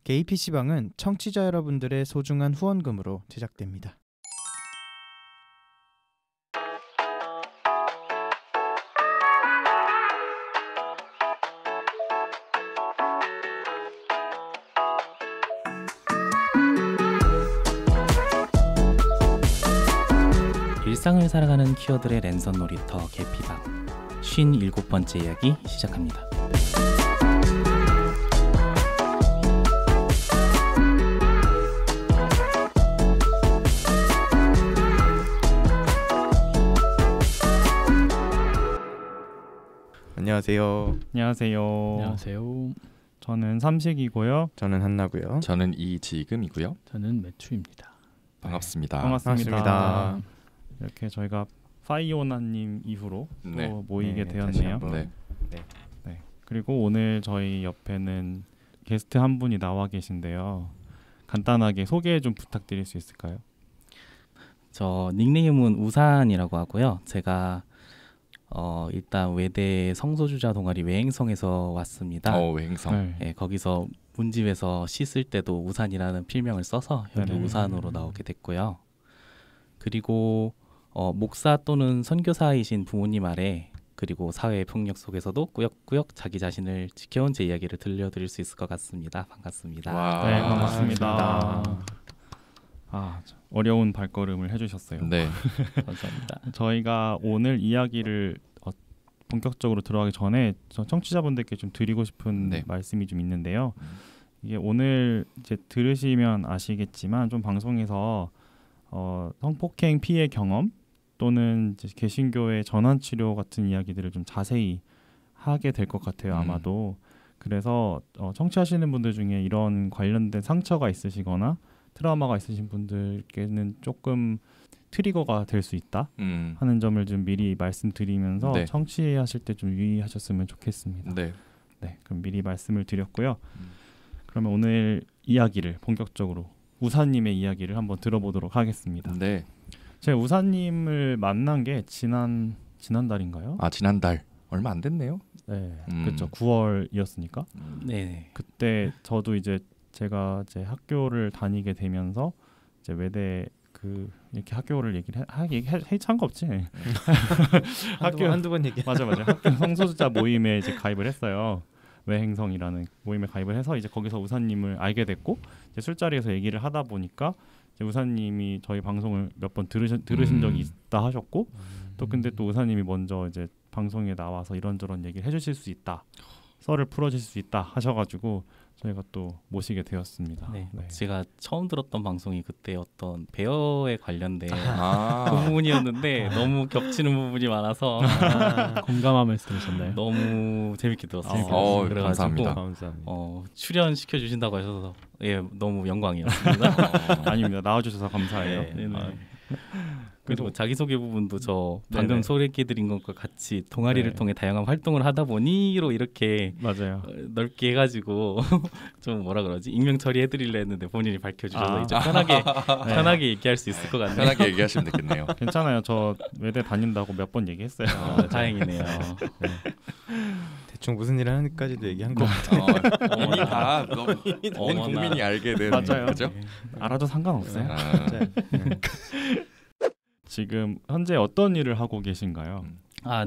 게이 PC방은 청취자 여러분들의 소중한 후원금으로 제작됩니다. 일상을 살아가는 키워드의 랜선 놀이터 개피방 57번째 이야기 시작합니다. 안녕하세요. 안녕하세요. 안녕하세요. 저는 삼식이고요. 저는 한나고요. 저는 이지금이고요. 저는 매튜입니다. 반갑습니다. 반갑습니다. 이렇게 저희가 파이오나님 이후로 네. 또 모이게 네, 되었네요. 네. 네. 그리고 오늘 저희 옆에는 게스트 한 분이 나와 계신데요. 간단하게 소개 좀 부탁드릴 수 있을까요? 저 닉네임은 우산이라고 하고요. 제가 일단 외대 성소주자 동아리 외행성에서 왔습니다. 외행성. 네. 거기서 문집에서 시 쓸 때도 우산이라는 필명을 써서 여기 네네. 우산으로 나오게 됐고요. 그리고 목사 또는 선교사이신 부모님 아래 그리고 사회의 폭력 속에서도 꾸역꾸역 자기 자신을 지켜온 제 이야기를 들려드릴 수 있을 것 같습니다. 반갑습니다. 와. 네, 반갑습니다. 반갑습니다. 어려운 발걸음을 해주셨어요. 네. 감사합니다. 저희가 오늘 이야기를 본격적으로 들어가기 전에 청취자분들께 좀 드리고 싶은 네. 말씀이 좀 있는데요. 이게 오늘 이제 들으시면 아시겠지만 좀 방송에서 성폭행 피해 경험 또는 이제 개신교의 전환 치료 같은 이야기들을 좀 자세히 하게 될 것 같아요. 아마도. 그래서 청취하시는 분들 중에 이런 관련된 상처가 있으시거나 트라우마가 있으신 분들께는 조금 트리거가 될 수 있다 하는 점을 좀 미리 말씀드리면서 네. 청취하실 때 좀 유의하셨으면 좋겠습니다. 네. 네, 그럼 미리 말씀을 드렸고요. 그러면 오늘 이야기를 본격적으로 우사님의 이야기를 한번 들어보도록 하겠습니다. 네. 제가 우사님을 만난 게 지난달인가요? 지난달 얼마 안 됐네요. 네, 그렇죠. 9월이었으니까. 네. 그때 저도 제가 학교를 다니게 되면서 이제 외대 이렇게 학교를 얘기를 해 상관없지. 한두 번 얘기. 맞아. 학교 성소수자 모임에 이제 가입을 했어요. 외행성이라는 모임에 가입을 해서 이제 거기서 우사님을 알게 됐고 이제 술자리에서 얘기를 하다 보니까 이제 우사님이 저희 방송을 몇 번 들으신 적이 있다 하셨고 또 근데 또 우사님이 먼저 이제 방송에 나와서 이런저런 얘기를 해주실 수 있다. 썰을 풀어주실 수 있다 하셔가지고 저희가 또 모시게 되었습니다. 네. 네. 제가 처음 들었던 방송이 그때 어떤 배어에 관련된 아. 그 부분이었는데 너무 겹치는 부분이 많아서 공감하면서 들으셨나요? 너무 재밌게 들었어요. 감사합니다. 출연시켜 주신다고 하셔서 너무 영광이었습니다. 아닙니다. 나와주셔서 감사해요. 네. 그리고 자기소개 부분도 저 방금 소개해드린 것과 같이 동아리를 통해 다양한 활동을 하다 보니로 이렇게 맞아요. 넓게 해가지고 좀 뭐라 그러지 익명 처리해드리려 했는데 본인이 밝혀주셔서 이제 편하게 얘기할 수 있을 것 같네요. 편하게 얘기하시면 되겠네요. 괜찮아요. 저 외대 다닌다고 몇 번 얘기했어요. 다행이네요. 대충 무슨 일을 하는지까지도 얘기한 거 같아요. 이미 다 온 국민이 알게 된 맞아요. 거죠? 알아도 상관없어요. 지금 현재 어떤 일을 하고 계신가요?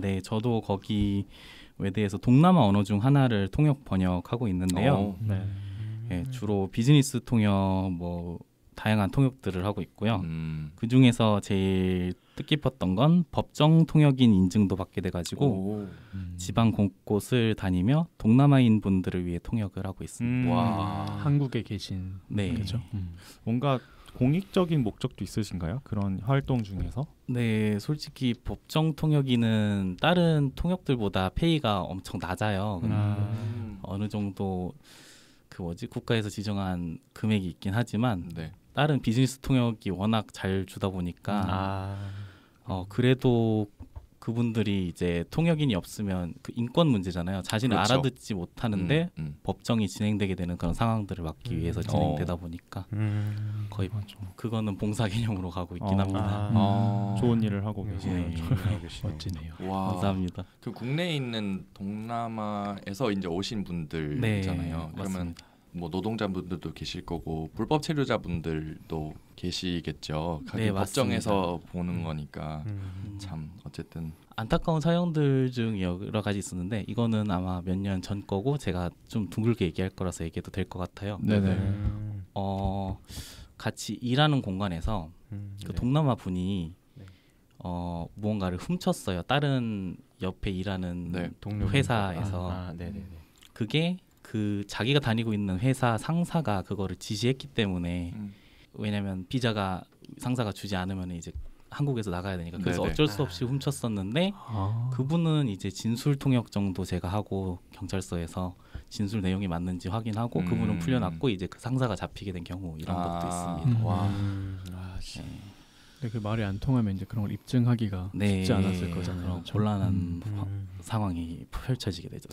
네. 저도 거기 외대에서 동남아 언어 중 하나를 통역 번역하고 있는데요. 주로 비즈니스 통역, 다양한 통역들을 하고 있고요. 그 중에서 제일 뜻깊었던 건 법정 통역인 인증도 받게 돼가지고 지방 곳곳을 다니며 동남아인 분들을 위해 통역을 하고 있습니다. 와. 한국에 계신 그렇죠. 뭔가 공익적인 목적도 있으신가요? 그런 활동 중에서? 네, 솔직히 법정 통역인은 다른 통역들보다 페이가 엄청 낮아요. 어느 정도 국가에서 지정한 금액이 있긴 하지만 다른 비즈니스 통역이 워낙 잘 주다 보니까 그래도 그분들이 이제 통역인이 없으면 그 인권 문제잖아요. 자신을 그렇죠. 알아듣지 못하는데 법정이 진행되게 되는 그런 상황들을 막기 위해서 진행되다 보니까 거의 그거는 봉사 개념으로 가고 있긴 합니다. 좋은 일을 하고 계시네요. 멋지네요. 와. 감사합니다. 그 국내에 있는 동남아에서 이제 오신 분들이잖아요. 그러면 맞습니다. 뭐 노동자분들도 계실 거고 불법 체류자분들도 계시겠죠. 네, 법정에서 보는 거니까 참 어쨌든 안타까운 사연들 중 여러 가지 있었는데 이거는 아마 몇 년 전 거고 제가 좀 둥글게 얘기할 거라서 얘기해도 될 것 같아요. 네네. 같이 일하는 공간에서 그 동남아 분이 무언가를 훔쳤어요. 다른 옆에 일하는 회사에서. 그게 그 자기가 다니고 있는 회사 상사가 그거를 지시했기 때문에 왜냐면 비자가 상사가 주지 않으면 이제 한국에서 나가야 되니까 그래서 어쩔 수 없이 훔쳤었는데 그분은 이제 진술 통역 정도 제가 하고 경찰서에서 진술 내용이 맞는지 확인하고 그분은 풀려났고 이제 그 상사가 잡히게 된 경우 이런 것도 있습니다. 와. 근데 그 말이 안 통하면 이제 그런 걸 입증하기가 쉽지 않았을 거잖아요. 곤란한 상황이 펼쳐지게 되죠.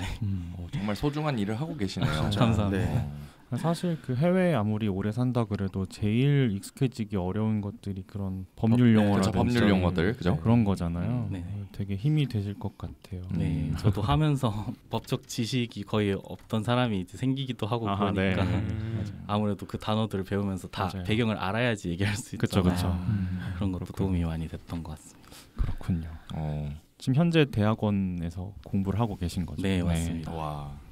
정말 소중한 일을 하고 계시네요. 감사합니다. 네. 사실 그 해외에 아무리 오래 산다 그래도 제일 익숙해지기 어려운 것들이 그런 법률 용어라든지 법률 용어들 그죠? 그런 거잖아요. 네. 되게 힘이 되실 것 같아요. 네, 저도 하면서 법적 지식이 거의 없던 사람이 이제 생기기도 하고 그러니까 아무래도 그 단어들을 배우면서 다 배경을 알아야지 얘기할 수 있잖아요. 그렇죠. 그런 것도 도움이 많이 됐던 것 같습니다. 그렇군요. 지금 현재 대학원에서 공부를 하고 계신 거죠? 네, 맞습니다. 와.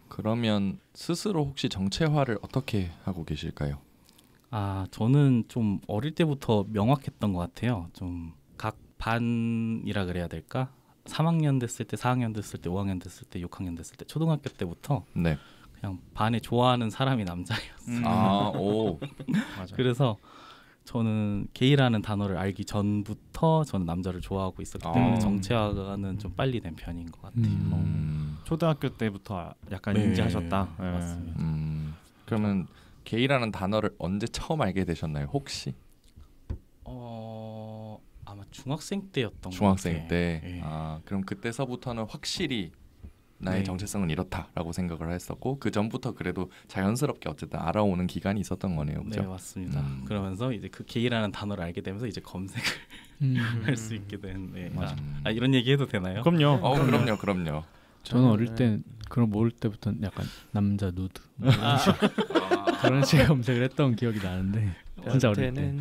그러면 스스로 혹시 정체화를 어떻게 하고 계실까요? 저는 좀 어릴 때부터 명확했던 것 같아요. 좀 각 반이라 그래야 될까? 3학년 됐을 때, 4학년 됐을 때, 5학년 됐을 때, 6학년 됐을 때, 초등학교 때부터 그냥 반에 좋아하는 사람이 남자였어요. 오. 맞아. 그래서 저는 게이라는 단어를 알기 전부터 저는 남자를 좋아하고 있었기 때문에 정체화는 좀 빨리 된 편인 것 같아요. 초등학교 때부터 약간 인지하셨다. 맞습니다. 그러면 게이라는 단어를 언제 처음 알게 되셨나요? 혹시? 아마 중학생 때였던 중학생 것 같아요. 때. 그럼 그때서부터는 확실히 나의 정체성은 이렇다라고 생각을 했었고 그 전부터 그래도 자연스럽게 어쨌든 알아오는 기간이 있었던 거네요, 그죠? 네, 맞습니다. 그러면서 이제 그 게이라는 단어를 알게 되면서 이제 검색을 할 수 있게 된. 이런 얘기해도 되나요? 그럼요. 그럼요. 저는 어릴 때 그런 모를 때부터 약간 남자 누드 그런 식의 검색을 했던 기억이 나는데 진짜 어릴 때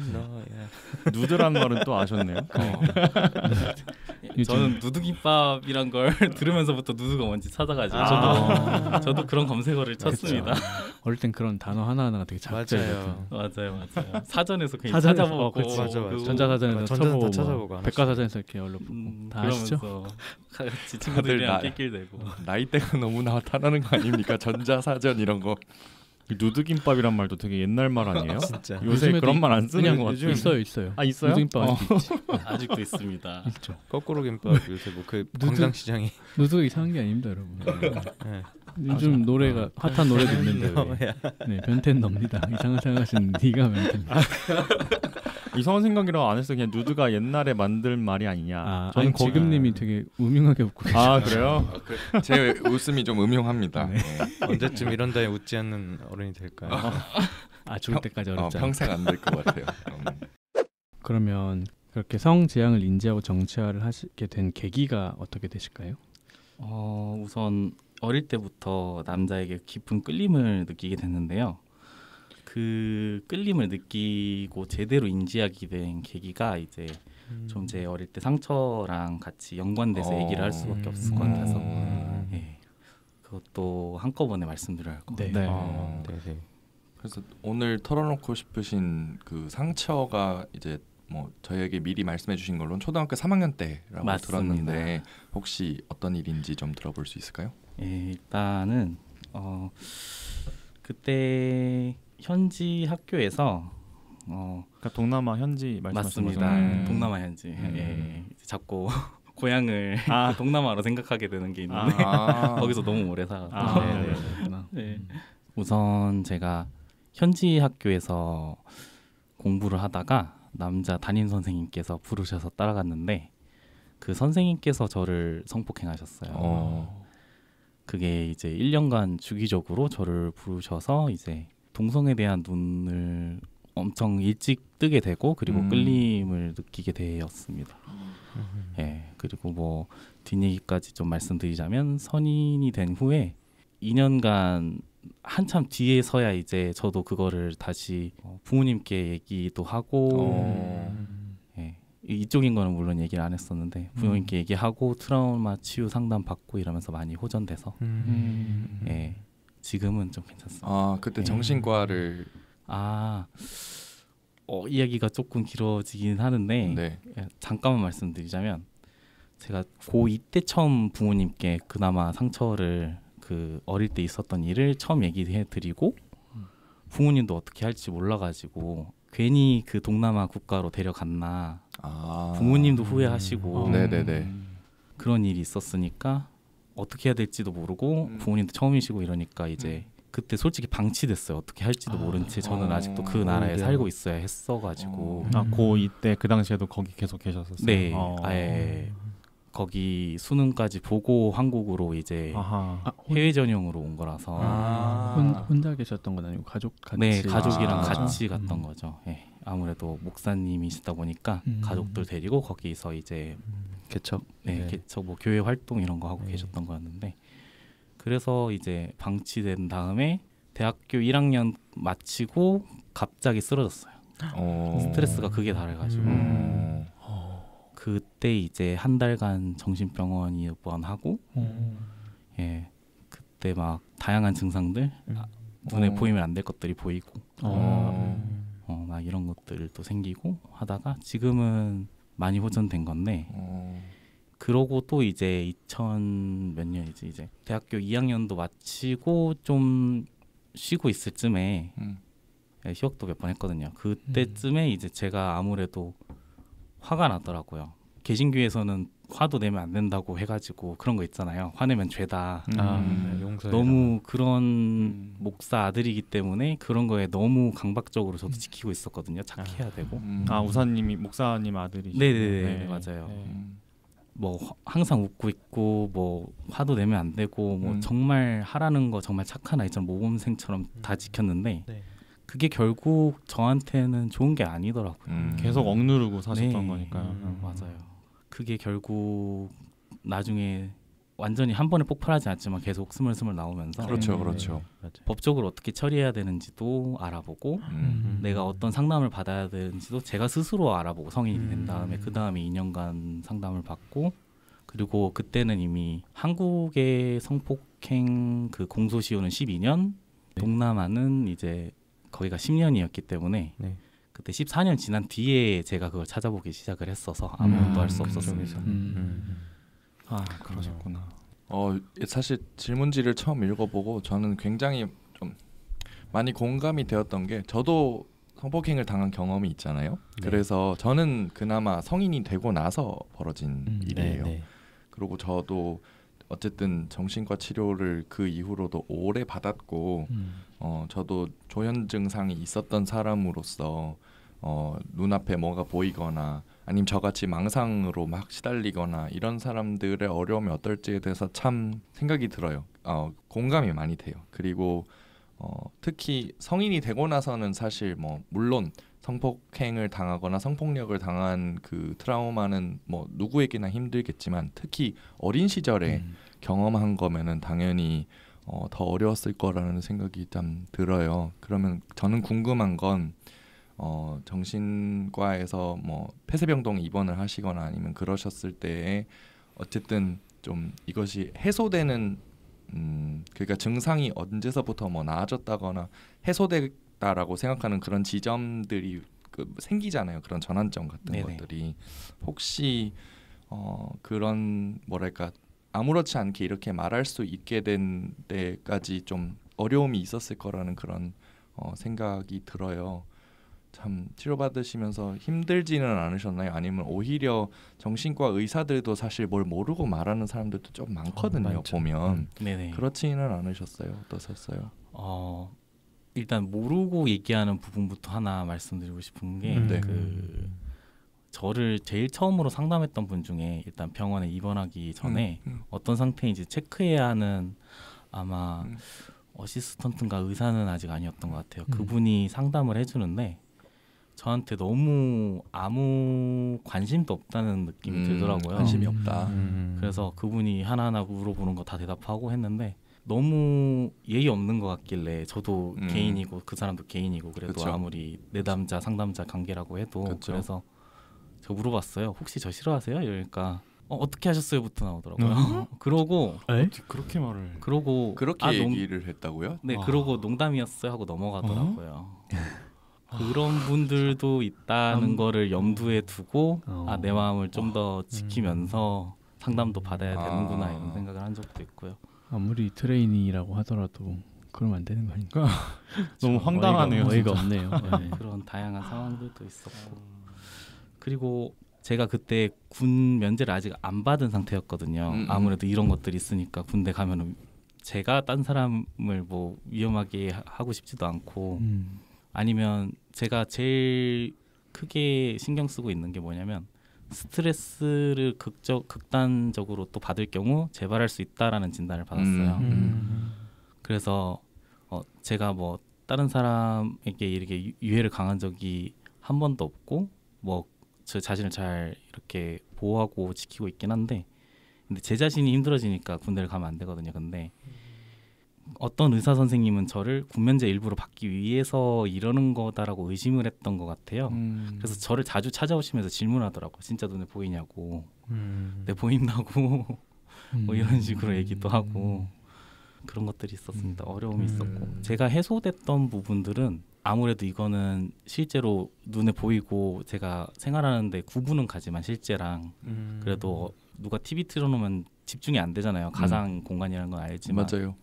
누드란 말은 또 아셨네요. 저는 누드김밥이란 걸 들으면서부터 누드가 뭔지 찾아가지고 저도 그런 검색어를 쳤습니다. 어릴 땐 그런 단어 하나하나가 되게 작죠. 맞아요. 사전에서 그냥 찾아보고 전자사전에서 쳐보고 백과사전에서 이렇게 얼른 다 아시죠? 같이 친구들이랑 낄낄대고 나이대가 너무 나타나는 거 아닙니까? 전자사전 이런 거. 누드김밥이란 말도 되게 옛날 말 아니에요? 진짜. 요새 그런 말 안 쓰는 것 같아요. 있어요. 있어요? 누드김밥 아직도 있지. 아직도 있습니다. 있죠. 거꾸로 김밥 요새 뭐 그 광장시장이 누드가 이상한 게 아닙니다, 여러분. 요즘 노래가 핫한 노래도 있는데 변태는 놉니다. 이상한 생각하시는 네가 변태. 이상한 생각이라고 안 했어. 그냥 누드가 옛날에 만든 말이 아니냐. 저는 지금님이 되게 음흉하게 웃고 계시죠. 그래요? 제 웃음이 좀 음흉합니다. 언제쯤 이런 다에 웃지 않는 어른이 될까요? 죽을 때까지 어렵지 않아요. 평생 안 될 것 같아요. 그러면 그렇게 성지향을 인지하고 정체화를 하시게 된 계기가 어떻게 되실까요? 우선 어릴 때부터 남자에게 깊은 끌림을 느끼게 됐는데요. 그 끌림을 느끼고 제대로 인지하게 된 계기가 이제 좀 제 어릴 때 상처랑 같이 연관돼서 얘기를 할 수밖에 없을 것 같아서 그것도 한꺼번에 말씀드려야 할 것 같아요. 그래서 오늘 털어놓고 싶으신 그 상처가 이제 뭐 저희에게 미리 말씀해주신 걸로는 초등학교 3학년 때라고 맞습니다. 들었는데 혹시 어떤 일인지 좀 들어볼 수 있을까요? 일단은 그때 현지 학교에서 그러니까 동남아 현지 말씀하시는 거죠? 맞습니다. 동남아 현지. 자꾸 고향을 그 동남아로 생각하게 되는 게 있는데 거기서 너무 오래 살았다. 우선 제가 현지 학교에서 공부를 하다가 남자 담임 선생님께서 부르셔서 따라갔는데 그 선생님께서 저를 성폭행하셨어요. 그게 이제 1년간 주기적으로 저를 부르셔서 이제 동성에 대한 눈을 엄청 일찍 뜨게 되고 그리고 끌림을 느끼게 되었습니다. 그리고 뭐 뒷얘기까지 좀 말씀드리자면 성인이 된 후에 2년간 한참 뒤에서야 이제 저도 그거를 다시 부모님께 얘기도 하고 예, 이쪽인 거는 물론 얘기를 안 했었는데 부모님께 얘기하고 트라우마 치유 상담 받고 이러면서 많이 호전돼서 예, 지금은 좀 괜찮습니다. 아 그때 정신과를 이야기가 조금 길어지긴 하는데 네. 잠깐만 말씀드리자면 제가 고2 때 처음 부모님께 그나마 상처를 그 어릴 때 있었던 일을 처음 얘기해드리고 부모님도 어떻게 할지 몰라가지고 괜히 그 동남아 국가로 데려갔나 부모님도 후회하시고 네네네. 그런 일이 있었으니까 어떻게 해야 될지도 모르고 부모님도 처음이시고 이러니까 이제 그때 솔직히 방치됐어요. 어떻게 할지도 모른 채 저는 아직도 그 나라에 살고 있어야 했어가지고 고2 때 그 당시에도 거기 계속 계셨었어요? 네, 아예 거기 수능까지 보고 한국으로 이제 해외 전형으로 온 거라서 혼자 계셨던 건 아니고 가족 같이? 네, 가족이랑 같이 갔던 거죠. 예, 아무래도 목사님이시다 보니까 가족들 데리고 거기서 이제 개척, 개척 뭐 교회 활동 이런 거 하고 계셨던 거였는데 그래서 이제 방치된 다음에 대학교 1학년 마치고 갑자기 쓰러졌어요. 스트레스가 극에 달해가지고 그때 이제 한 달간 정신병원 입원하고 예, 그때 막 다양한 증상들 눈에 보이면 안 될 것들이 보이고 막 이런 것들도 생기고 하다가 지금은 많이 호전된 건데 그러고 또 이제 2000 몇 년이지 이제 대학교 2학년도 마치고 좀 쉬고 있을 쯤에 휴학도 몇 번 했거든요. 그때쯤에 이제 제가 아무래도 화가 나더라고요. 개신교에서는 화도 내면 안 된다고 해가지고 그런 거 있잖아요. 화내면 죄다. 너무 그런 목사 아들이기 때문에 그런 거에 너무 강박적으로 저도 지키고 있었거든요. 착해야 되고. 우사님이 목사님 아들이시죠? 네네네 맞아요. 뭐 항상 웃고 있고 뭐 화도 내면 안 되고 뭐 정말 하라는 거 정말 착한 아이처럼 모범생처럼 다 지켰는데 그게 결국 저한테는 좋은 게 아니더라고요. 계속 억누르고 사셨던 거니까요. 맞아요. 그게 결국 나중에 완전히 한 번에 폭발하지 않지만 계속 스물스물 나오면서 그렇죠. 법적으로 어떻게 처리해야 되는지도 알아보고 내가 어떤 상담을 받아야 되는지도 제가 스스로 알아보고 성인이 된 다음에 그 다음에 2년간 상담을 받고 그리고 그때는 이미 한국의 성폭행 그 공소시효는 12년, 동남아는 이제 거기가 10년이었기 때문에 그때 14년 지난 뒤에 제가 그걸 찾아보기 시작을 했어서 아무것도 할 수 없었습니다. 그러셨구나. 사실 질문지를 처음 읽어보고 저는 굉장히 좀 많이 공감이 되었던 게 저도 성폭행을 당한 경험이 있잖아요. 그래서 저는 그나마 성인이 되고 나서 벌어진 일이에요. 그리고 저도 어쨌든 정신과 치료를 그 이후로도 오래 받았고 저도 조현 증상이 있었던 사람으로서 눈앞에 뭐가 보이거나 아니면 저같이 망상으로 막 시달리거나 이런 사람들의 어려움이 어떨지에 대해서 참 생각이 들어요. 공감이 많이 돼요. 그리고 특히 성인이 되고 나서는 사실 뭐 물론 성폭행을 당하거나 성폭력을 당한 그 트라우마는 뭐 누구에게나 힘들겠지만 특히 어린 시절에 경험한 거면은 당연히 더 어려웠을 거라는 생각이 참 들어요. 그러면 저는 궁금한 건 정신과에서 뭐 폐쇄병동 입원을 하시거나 아니면 그러셨을 때에 어쨌든 좀 이것이 해소되는 그러니까 증상이 언제서부터 뭐 나아졌다거나 해소됐다라고 생각하는 그런 지점들이 생기잖아요. 그런 전환점 같은 것들이 혹시 그런 뭐랄까 아무렇지 않게 이렇게 말할 수 있게 된 데까지 좀 어려움이 있었을 거라는 그런 생각이 들어요. 참 치료받으시면서 힘들지는 않으셨나요? 아니면 오히려 정신과 의사들도 사실 뭘 모르고 말하는 사람들도 좀 많거든요. 보면 그렇지는 않으셨어요? 어떠셨어요? 일단 모르고 얘기하는 부분부터 하나 말씀드리고 싶은 게 저를 제일 처음으로 상담했던 분 중에 일단 병원에 입원하기 전에 어떤 상태인지 체크해야 하는 아마 어시스턴트인가 의사는 아직 아니었던 것 같아요. 그분이 상담을 해주는데 저한테 너무 아무 관심도 없다는 느낌이 들더라고요. 관심이 없다. 그래서 그분이 하나하나 물어보는 거 다 대답하고 했는데 너무 예의 없는 것 같길래 저도 음. 개인이고 그 사람도 개인이고 그래도 그쵸. 아무리 내담자 상담자 관계라고 해도 그쵸. 그래서 제가 물어봤어요. 혹시 저 싫어하세요? 이러니까 어떻게 하셨어요?부터 나오더라고요. 그러고 그렇게 말을. 그러고 그렇게 농- 얘기를 했다고요? 네, 와. 그러고 농담이었어요 하고 넘어가더라고요. 그런 분들도 있다는 거를 염두에 두고 내 마음을 좀 더 지키면서 상담도 받아야 되는구나 이런 생각을 한 적도 있고요. 아무리 트레이니라고 하더라도 그러면 안 되는 거 아닌가? 너무 황당하네요. 어이가 없네요. 네. 그런 다양한 상황들도 있었고 그리고 제가 그때 군 면제를 아직 안 받은 상태였거든요. 아무래도 이런 것들이 있으니까 군대 가면은 제가 딴 사람을 뭐 위험하게 하고 싶지도 않고 아니면 제가 제일 크게 신경 쓰고 있는 게 뭐냐면 스트레스를 극단적으로 또 받을 경우 재발할 수 있다라는 진단을 받았어요. 그래서 제가 뭐 다른 사람에게 이렇게 유해를 강한 적이 한 번도 없고 뭐 저 자신을 잘 이렇게 보호하고 지키고 있긴 한데 근데 제 자신이 힘들어지니까 군대를 가면 안 되거든요. 근데 어떤 의사 선생님은 저를 군면제 일부러 받기 위해서 이러는 거다라고 의심을 했던 것 같아요. 그래서 저를 자주 찾아오시면서 질문하더라고. 진짜 눈에 보이냐고. 네 보인다고. 뭐 이런 식으로 얘기도 하고 그런 것들이 있었습니다. 어려움이 있었고 제가 해소됐던 부분들은 아무래도 이거는 실제로 눈에 보이고 제가 생활하는데 구분은 가지만 실제랑 그래도 누가 TV 틀어놓으면 집중이 안 되잖아요. 가상 공간이라는 건 알지만 맞아요.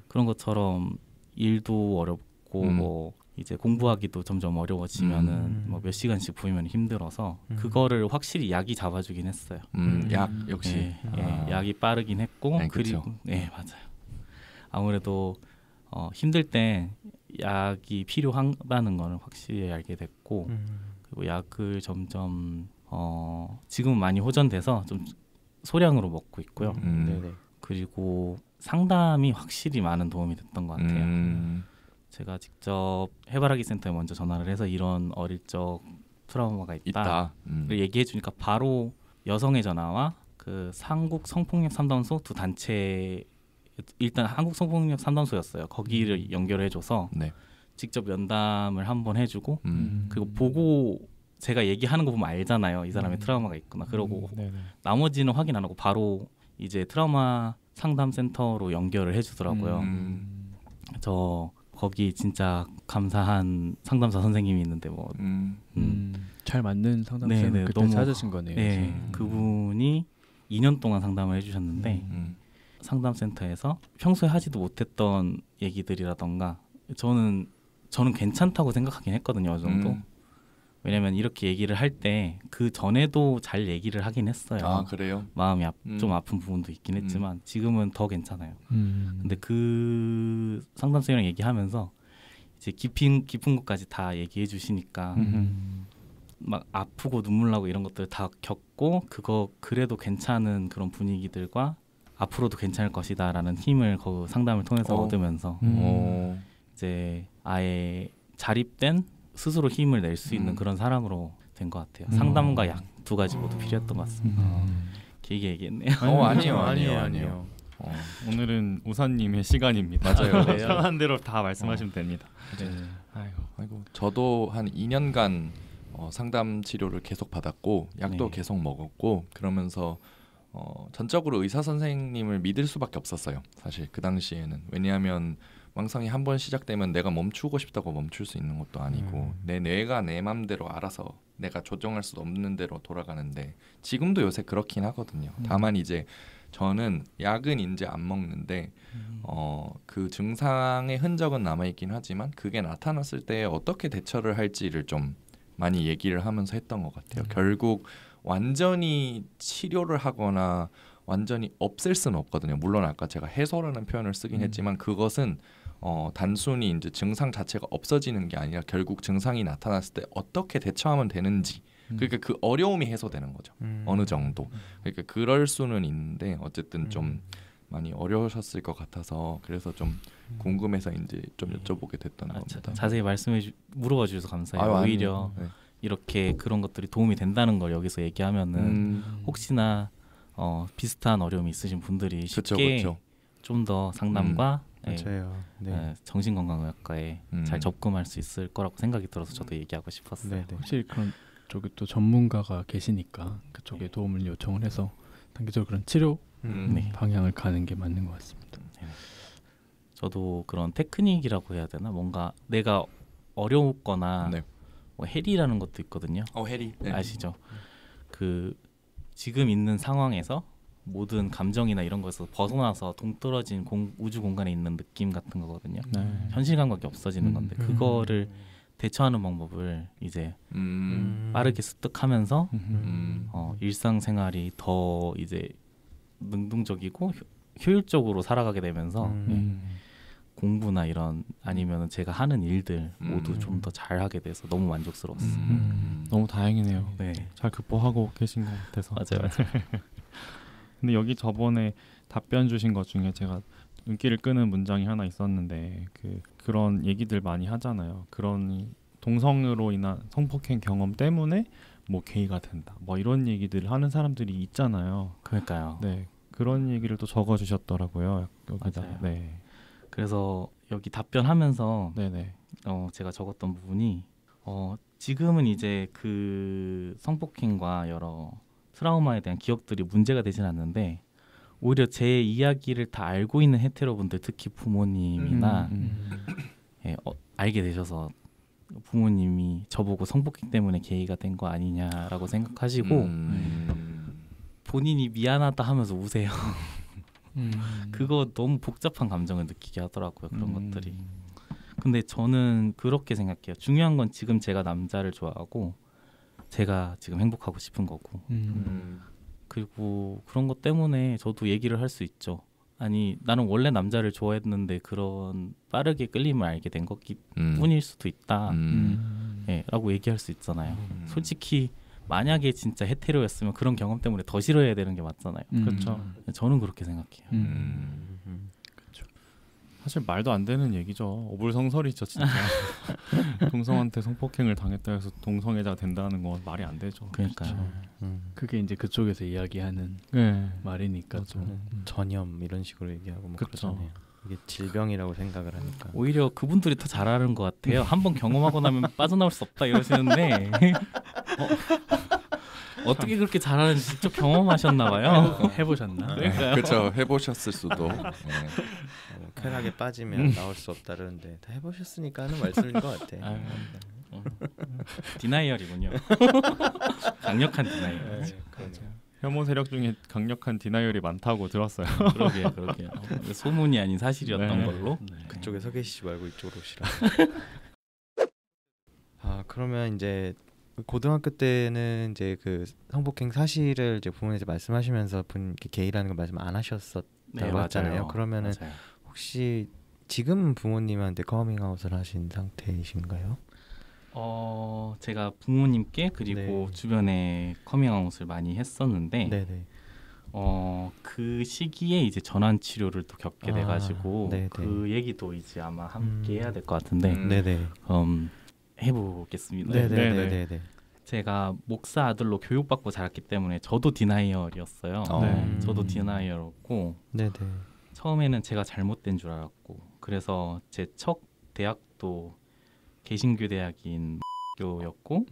그런 것처럼 일도 어렵고 뭐 이제 공부하기도 점점 어려워지면은 뭐 몇 시간씩 보이면 힘들어서 그거를 확실히 약이 잡아주긴 했어요. 약 역시 약이 빠르긴 했고 네, 그리고 그쵸. 네 맞아요. 아무래도 힘들 때 약이 필요하다는 거는 확실히 알게 됐고 그리고 약을 점점 지금 많이 호전돼서 좀 소량으로 먹고 있고요. 네네. 그리고 상담이 확실히 많은 도움이 됐던 것 같아요. 제가 직접 해바라기 센터에 먼저 전화를 해서 이런 어릴 적 트라우마가 있다. 얘기해 주니까 바로 여성의 전화와 그 한국 성폭력 상담소 두 단체 일단 한국 성폭력 상담소였어요. 거기를 연결해줘서 네. 직접 면담을 한번 해주고 그리고 보고 제가 얘기하는 거 보면 알잖아요. 이 사람의 트라우마가 있구나. 그러고 나머지는 확인 안 하고 바로 이제 트라우마 상담센터로 연결을 해주더라고요. 저 거기 진짜 감사한 상담사 선생님이 있는데 뭐 잘 맞는 상담사를 그때 너무, 찾으신 거네요. 네, 그분이 2년 동안 상담을 해주셨는데 상담센터에서 평소에 하지도 못했던 얘기들이라던가 저는 괜찮다고 생각하긴 했거든요. 어느 정도. 왜냐면 이렇게 얘기를 할 때 그 전에도 잘 얘기를 하긴 했어요. 아 그래요? 마음이 좀 아픈 부분도 있긴 했지만 지금은 더 괜찮아요. 근데 그 상담쌤이랑 얘기하면서 이제 깊은 것까지 다 얘기해 주시니까 막 아프고 눈물 나고 이런 것들 다 겪고 그거 그래도 괜찮은 그런 분위기들과 앞으로도 괜찮을 것이다라는 힘을 그 상담을 통해서 얻으면서 이제 아예 자립된 스스로 힘을 낼 수 있는 그런 사람으로 된 것 같아요. 상담과 약 두 가지 모두 필요했던 것 같습니다. 길게 얘기했네요. 아니요. 오늘은 우사님의 시간입니다. 맞아요. 편한 대로 다 말씀하시면 됩니다. 네. 아이고 저도 한 2년간 상담 치료를 계속 받았고 약도 계속 먹었고 그러면서 전적으로 의사 선생님을 믿을 수밖에 없었어요. 사실 그 당시에는 왜냐하면 망상이 한 번 시작되면 내가 멈추고 싶다고 멈출 수 있는 것도 아니고 내 뇌가 내 맘대로 알아서 내가 조정할 수 없는 대로 돌아가는데 지금도 요새 그렇긴 하거든요. 다만 이제 저는 약은 이제 안 먹는데 그 증상의 흔적은 남아있긴 하지만 그게 나타났을 때 어떻게 대처를 할지를 좀 많이 얘기를 하면서 했던 것 같아요. 결국 완전히 치료를 하거나 완전히 없앨 수는 없거든요. 물론 아까 제가 해소라는 표현을 쓰긴 했지만 그것은 단순히 이제 증상 자체가 없어지는 게 아니라 결국 증상이 나타났을 때 어떻게 대처하면 되는지 그러니까 그 어려움이 해소되는 거죠. 어느 정도. 그러니까 그럴 수는 있는데 어쨌든 좀 많이 어려우셨을 것 같아서 그래서 좀 궁금해서 이제 좀 여쭤보게 됐던 겁니다. 자세히 물어봐 주셔서 감사해요. 오히려 이렇게 그런 것들이 도움이 된다는 걸 여기서 얘기하면은 혹시나 비슷한 어려움이 있으신 분들이 쉽게 그쵸. 좀 더 상담과 맞아요. 네. 정신건강의학과에 잘 접근할 수 있을 거라고 생각이 들어서 저도 얘기하고 싶었어요. 네, 네. 확실히 그런 쪽에 또 전문가가 계시니까 그쪽에 도움을 요청을 해서 단기적으로 그런 치료 네. 방향을 가는 게 맞는 것 같습니다. 네. 저도 그런 테크닉이라고 해야 되나 뭔가 내가 어려웠거나 네. 뭐 해리라는 것도 있거든요. 해리 네. 아시죠? 그 지금 있는 상황에서 모든 감정이나 이런 것에서 벗어나서 동떨어진 우주 공간에 있는 느낌 같은 거거든요. 현실 감각이 없어지는 건데 그거를 대처하는 방법을 이제 빠르게 습득하면서 일상생활이 더 이제 능동적이고 효율적으로 살아가게 되면서 공부나 이런 아니면 제가 하는 일들 모두 좀 더 잘하게 돼서 너무 만족스러웠어요. 너무 다행이네요. 네. 잘 극복하고 계신 것 같아서. 맞아요. 근데 여기 저번에 답변 주신 것 중에 제가 눈길을 끄는 문장이 하나 있었는데 그런 얘기들 많이 하잖아요. 그런 동성으로 인한 성폭행 경험 때문에 뭐 게이가 된다. 뭐 이런 얘기들 하는 사람들이 있잖아요. 그러니까요. 네. 그런 얘기를 또 적어 주셨더라고요. 여기다. 맞아요. 네. 그래서 여기 답변하면서 네네. 제가 적었던 부분이 지금은 이제 그 성폭행과 여러 트라우마에 대한 기억들이 문제가 되진 않는데 오히려 제 이야기를 다 알고 있는 헤테로분들 특히 부모님이나 알게 되셔서 부모님이 저보고 성폭행 때문에 게이가 된 거 아니냐라고 생각하시고 본인이 미안하다 하면서 우세요. 그거 너무 복잡한 감정을 느끼게 하더라고요. 그런 것들이. 근데 저는 그렇게 생각해요. 중요한 건 지금 제가 남자를 좋아하고 제가 지금 행복하고 싶은 거고 그리고 그런 것 때문에 저도 얘기를 할 수 있죠. 아니 나는 원래 남자를 좋아했는데 그런 빠르게 끌림을 알게 된 것 뿐일 수도 있다 라고 얘기할 수 있잖아요. 솔직히 만약에 진짜 헤테로였으면 그런 경험 때문에 더 싫어해야 되는 게 맞잖아요. 그렇죠. 저는 그렇게 생각해요. 그렇죠. 사실 말도 안 되는 얘기죠. 어불성설이죠 진짜. 동성한테 성폭행을 당했다 해서 동성애자가 된다는 건 말이 안 되죠. 그러니까요. 그게 이제 그쪽에서 이야기하는 말이니까 좀 전염 이런 식으로 얘기하고 뭐 그러잖아요. 이게 질병이라고 생각을 하니까 오히려 그분들이 더 잘 아는 것 같아요. 한번 경험하고 나면 빠져나올 수 없다 이러시는데 어떻게 그렇게 잘하는지 직접 경험하셨나 봐요. 해보셨나? 그렇죠. 해보셨을 수도. 쾌락에 빠지면 나올 수 없다 그러는데 다 해보셨으니까 하는 말씀인 것 같아. 디나이얼이군요. 강력한 디나이얼. 혐오 세력 중에 강력한 디나이얼이 많다고 들었어요. 그러게요. 소문이 아닌 사실이었던 걸로. 그쪽에 서 계시지 말고 이쪽으로 오시라. 그러면 이제 고등학교 때는 이제 그 성폭행 사실을 이제 부모님한테 말씀하시면서 게이라는 걸 말씀 안 하셨었다고 했잖아요. 그러면은 맞아요. 혹시 지금 부모님한테 커밍아웃을 하신 상태이신가요? 제가 부모님께 그리고 주변에 커밍아웃을 많이 했었는데 그 시기에 이제 전환 치료를 또 겪게 돼가지고 그 얘기도 이제 아마 함께 해야 될 것 같은데 해보겠습니다. 네네네. 제가 목사 아들로 교육받고 자랐기 때문에 저도 디나이얼이었어요. 저도 디나이얼이었고 처음에는 제가 잘못된 줄 알았고 그래서 제 첫 대학도 개신교 대학인 교였고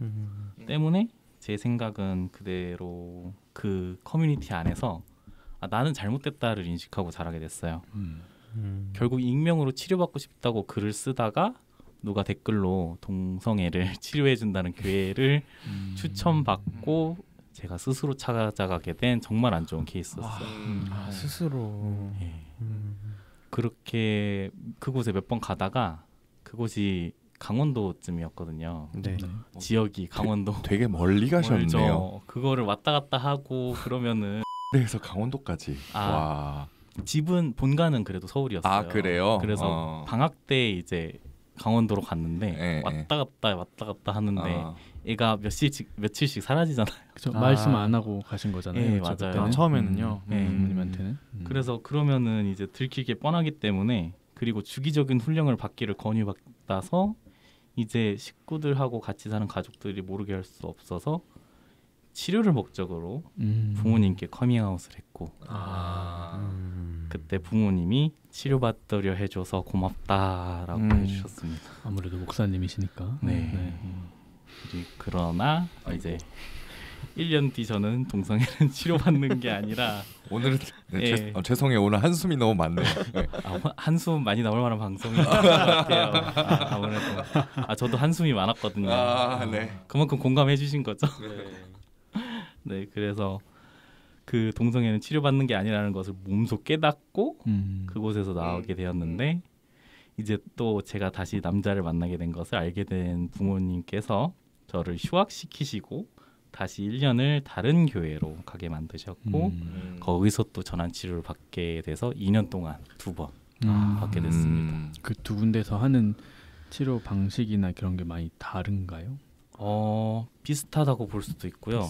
때문에 제 생각은 그대로 그 커뮤니티 안에서 나는 잘못됐다를 인식하고 자라게 됐어요. 결국 익명으로 치료받고 싶다고 글을 쓰다가 누가 댓글로 동성애를 치료해준다는 교회를 추천받고 제가 스스로 찾아가게 된 정말 안 좋은 케이스였어요. 스스로. 그렇게 그곳에 몇 번 가다가 그곳이 강원도쯤이었거든요. 지역이 강원도. 되게 멀리 가셨네요. 그거를 왔다 갔다 하고 그러면은 그래서 강원도까지. 와. 집은 본가는 그래도 서울이었어요. 그래요? 그래서 방학 때 이제 강원도로 갔는데 왔다 갔다 하는데 애가 며칠씩 사라지잖아요. 그렇죠. 말씀 안 하고 가신 거잖아요. 맞아요. 처음에는요. 부모님한테는. 그래서 그러면은 이제 들킬 게 뻔하기 때문에 그리고 주기적인 훈련을 받기를 권유받아서 이제 식구들하고 같이 사는 가족들이 모르게 할 수 없어서 치료를 목적으로 부모님께 커밍아웃을 했고 그때 부모님이 치료받으려 해줘서 고맙다라고 해주셨습니다. 아무래도 목사님이시니까. 네. 그러나 이제 1년 뒤 저는 동성애는 치료받는 게 아니라 오늘은 죄송해요. 오늘 한숨이 너무 많네요. 네. 한숨 많이 나올 만한 방송인 것 같아요. 아무래도 저도 한숨이 많았거든요. 네. 그만큼 공감해 주신 거죠. 네, 그래서 그 동성애는 치료받는 게 아니라는 것을 몸소 깨닫고 그곳에서 나오게 되었는데 이제 또 제가 다시 남자를 만나게 된 것을 알게 된 부모님께서 저를 휴학시키시고 다시 1년을 다른 교회로 가게 만드셨고 거기서 또 전환 치료를 받게 돼서 2년 동안 2번 받게 됐습니다. 그 두 군데서 하는 치료 방식이나 그런 게 많이 다른가요? 비슷하다고 볼 수도 있고요.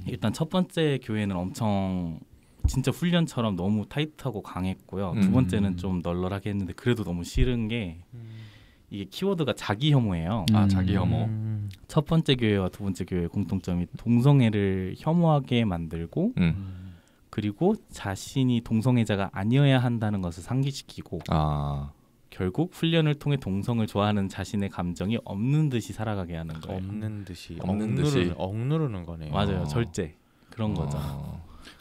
일단 첫 번째 교회는 엄청 진짜 훈련처럼 너무 타이트하고 강했고요. 두 번째는 좀 널널하게 했는데 그래도 너무 싫은 게 이게 키워드가 자기 혐오예요. 자기 혐오. 첫 번째 교회와 두 번째 교회의 공통점이 동성애를 혐오하게 만들고 그리고 자신이 동성애자가 아니어야 한다는 것을 상기시키고 결국 훈련을 통해 동성을 좋아하는 자신의 감정이 없는 듯이 살아가게 하는 거예요. 없는 듯이 억누르는 거네요. 맞아요. 절제 그런 거죠.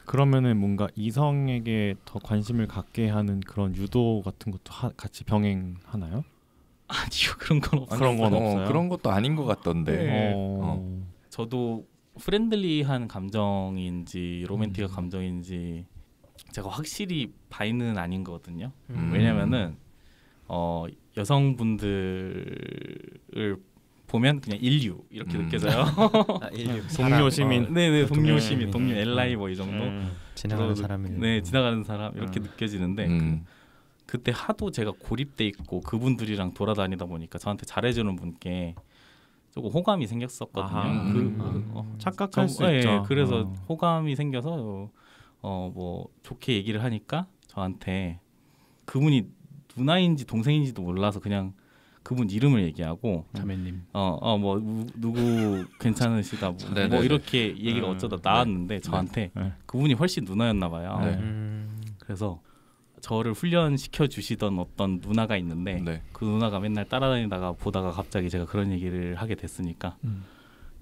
그러면은 뭔가 이성에게 더 관심을 갖게 하는 그런 유도 같은 것도 같이 병행하나요? 아니요, 그런 건 없어요. 그런 건 없어요. 그런 것도 아닌 것 같던데. 저도 프렌들리한 감정인지 로맨틱한 감정인지 제가 확실히 바이는 아닌 거거든요. 왜냐면은 여성분들을 보면 그냥 인류 이렇게 느껴져요. 동료 시민. 네네, 동료 시민, 동료 엘라이 뭐 이 정도. 지나가는 사람이. 네, 지나가는 사람 이렇게 느껴지는데 그때 하도 제가 고립돼 있고 그분들이랑 돌아다니다 보니까 저한테 잘해주는 분께 조금 호감이 생겼었거든요. 착각할 수 있죠. 그래서 호감이 생겨서 뭐 좋게 얘기를 하니까 저한테 그분이 누나인지 동생인지도 몰라서 그냥 그분 이름을 얘기하고 자매님 뭐 누구 괜찮으시다 뭐 이렇게 얘기가 어쩌다 나왔는데 저한테 그분이 훨씬 누나였나 봐요. 그래서 저를 훈련시켜 주시던 어떤 누나가 있는데 그 누나가 맨날 따라다니다가 보다가 갑자기 제가 그런 얘기를 하게 됐으니까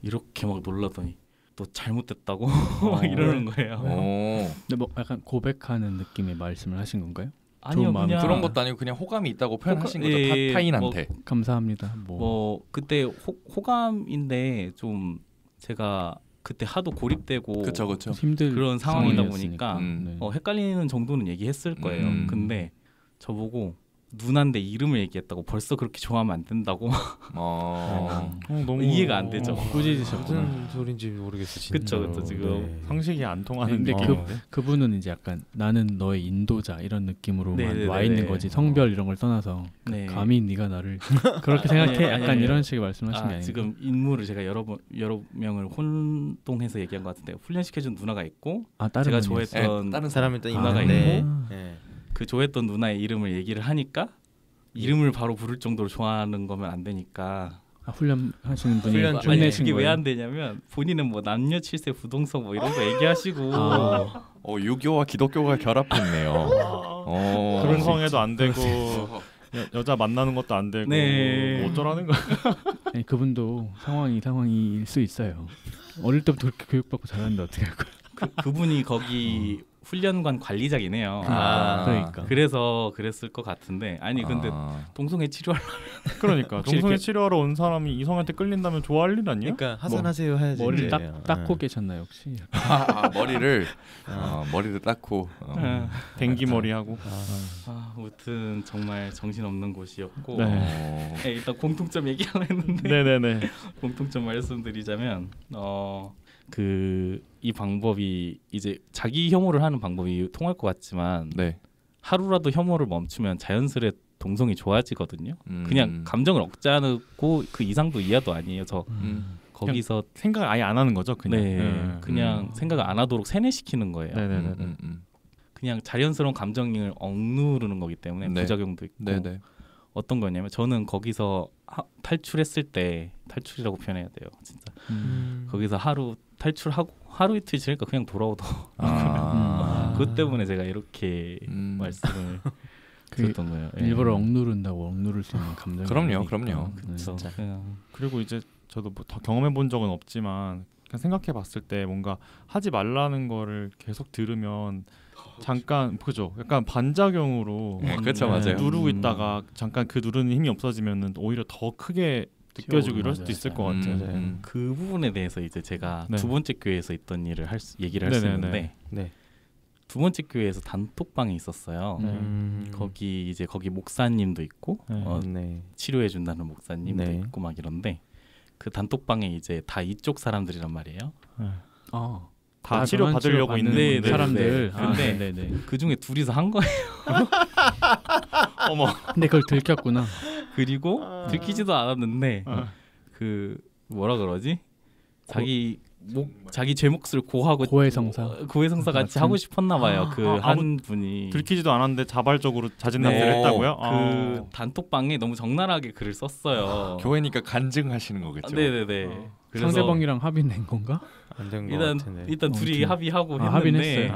이렇게 막 놀라더니 또 잘못됐다고 막 이러는 거예요. 근데 뭐 약간 고백하는 느낌의 말씀을 하신 건가요? 아니요, 그냥 그런 것도 아니고 그냥 호감이 있다고 표현하신 거죠. 타인한테. 뭐, 감사합니다. 뭐 그때 호감인데 좀 제가 그때 하도 고립되고 그쵸. 힘들 그런 상황이다 보니까 네. 헷갈리는 정도는 얘기했을 거예요. 근데 저보고 누나인데 이름을 얘기했다고 벌써 그렇게 좋아하면 안 된다고 너무 이해가 안 되죠. 꾸짖으셨구나. 무슨 소린지 모르겠어. 그쵸 지금 상식이 안 통하는 근데 그분은 이제 약간 나는 너의 인도자 이런 느낌으로만 와 있는 거지 성별 이런 걸 떠나서 감히 네가 나를 그렇게 생각해? 약간 이런 식의 말씀하신 게 아닌가? 지금 인물을 제가 여러 명을 혼동해서 얘기한 것 같은데 훈련시켜준 누나가 있고 제가 좋아했던 다른 사람이 또 누나가 있고 그 좋아했던 누나의 이름을 얘기를 하니까 이름을 바로 부를 정도로 좋아하는 거면 안 되니까 훈련하시는 분이 혼내신 거예요. 왜 안 되냐면 본인은 뭐 남녀 칠세 부동성 뭐 이런 거 얘기하시고 유교와 기독교가 결합했네요. 그런 성애도 안 되고 여자 만나는 것도 안 되고 뭐 어쩌라는 거야. 아니, 그분도 상황일 수 있어요. 어릴 때부터 그렇게 교육받고 자랐는데 어떻게 할 거야? 그분이 거기 훈련관 관리자이네요. 그러니까. 그래서 그랬을 것 같은데 근데 동성애 치료하려면 그러니까 동성애 치료하러 온 사람이 이성한테 끌린다면 좋아할 일 아니야? 그러니까 하산하세요 해야지. 머리를 닦고 계셨나요 혹시? 머리를 닦고 댕기 머리 하고. 아무튼 정말 정신없는 곳이었고 일단 공통점 얘기하려 했는데 네네네. 공통점 말씀드리자면 이 방법이 이제 자기 혐오를 하는 방법이 통할 것 같지만 하루라도 혐오를 멈추면 자연스레 동성이 좋아지거든요. 그냥 감정을 억제하고 그 이상도 이하도 아니에요. 저 거기서 생각 아예 안 하는 거죠. 그냥 그냥 생각을 안 하도록 세뇌시키는 거예요. 그냥 자연스러운 감정을 억누르는 거기 때문에 부작용도 있고 어떤 거냐면 저는 거기서 탈출했을 때 탈출이라고 표현해야 돼요. 진짜 거기서 하루 탈출하고 하루 이틀 지나니까 그냥 돌아오더라고요. 그것 때문에 제가 이렇게 말씀을 드렸던 거예요. 일부러 억누른다고 억누를 수 있는 감정. 그럼요. 진짜. 그리고 이제 저도 뭐 더 경험해 본 적은 없지만 그냥 생각해 봤을 때 뭔가 하지 말라는 거를 계속 들으면 잠깐 그죠? 약간 반작용으로 그렇죠, 맞아요. 누르고 있다가 잠깐 그 누르는 힘이 없어지면은 오히려 더 크게 느껴지고 이럴 수도 있을 것 같아요. 그 부분에 대해서 이제 제가 네. 두 번째 교회에서 있던 일을 얘기를 할 수 있는데 두 번째 교회에서 단톡방이 있었어요. 거기 목사님도 있고 치료해 준다는 목사님도 있고 막 이런데 그 단톡방에 이제 다 이쪽 사람들이란 말이에요. 다 치료 받으려고 있는 사람들. 근데 그 중에 둘이서 한 거예요. 어머. 근데 그걸 들켰구나. 그리고 들키지도 않았는데 그 뭐라 그러지? 자기 제 몫을 고하고 고해성사 같이 하고 싶었나 봐요. 그 한 분이 들키지도 않았는데 자발적으로 자진납세를 했다고요? 그 단톡방에 너무 적나라하게 글을 썼어요. 교회니까 간증하시는 거겠죠. 네네네. 상대방이랑 합의된 건가? 안 된 거 같은데. 일단 둘이 합의하고 했는데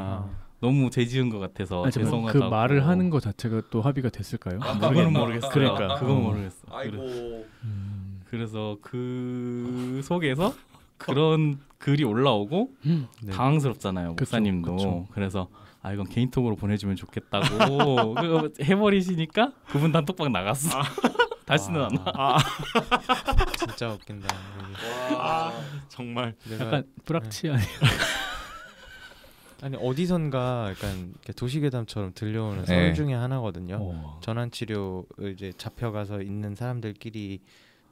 너무 죄지은 것 같아서 죄송하다고. 그 말을 하는 거 자체가 또 합의가 됐을까요? 그거는 모르겠어요. 그러니까 그건 모르겠어. 아이고. 그래서 그 속에서 그런 글이 올라오고 당황스럽잖아요, 목사님도. 그래서 이건 개인톡으로 보내주면 좋겠다고 그거 해버리시니까 그분 단톡방 나갔어. 다시는 안 와. 진짜 웃긴다. 정말 약간 불확치 아니에요? 아니 어디선가 약간 도시괴담처럼 들려오는 썰 중에 하나거든요. 전환치료를 이제 잡혀가서 있는 사람들끼리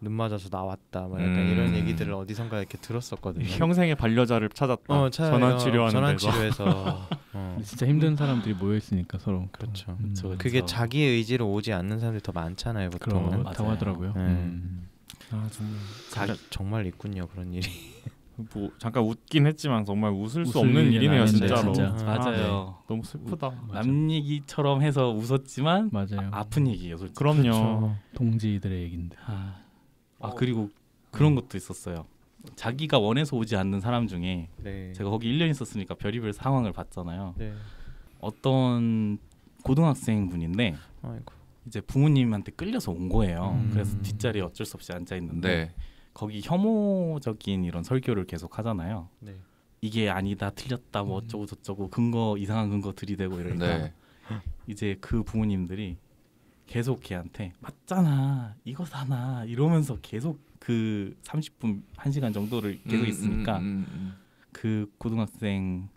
눈 맞아서 나왔다, 막 약간 이런 얘기들을 어디선가 이렇게 들었었거든요. 형생의 반려자를 찾았다. 전환치료에서. 진짜 힘든 사람들이 모여 있으니까 서로. 그렇죠. 그게 자기 의지로 오지 않는 사람들이 더 많잖아요, 보통은. 그렇다고 하더라고요. 정말 있군요, 그런 일이. 뭐 잠깐 웃긴 했지만 정말 웃을 수 없는 일이네요, 진짜로. 맞아요. 너무 슬프다. 남 얘기처럼 해서 웃었지만 아픈 얘기예요, 솔직히. 그럼요. 그렇죠. 동지들의 얘긴데. 그리고 그런 것도 있었어요. 자기가 원해서 오지 않는 사람 중에 제가 거기 1년 있었으니까 별의별 상황을 봤잖아요. 어떤 고등학생 분인데 이제 부모님한테 끌려서 온 거예요. 그래서 뒷자리에 어쩔 수 없이 앉아 있는데 거기 혐오적인 이런 설교를 계속 하잖아요. 이게 아니다, 틀렸다, 뭐 어쩌고 저쩌고 이상한 근거 들이대고 이러니까 이제 그 부모님들이 계속 걔한테 맞잖아, 이거 사나 이러면서 계속 그 30분 1시간 정도를 계속 있으니까 그 고등학생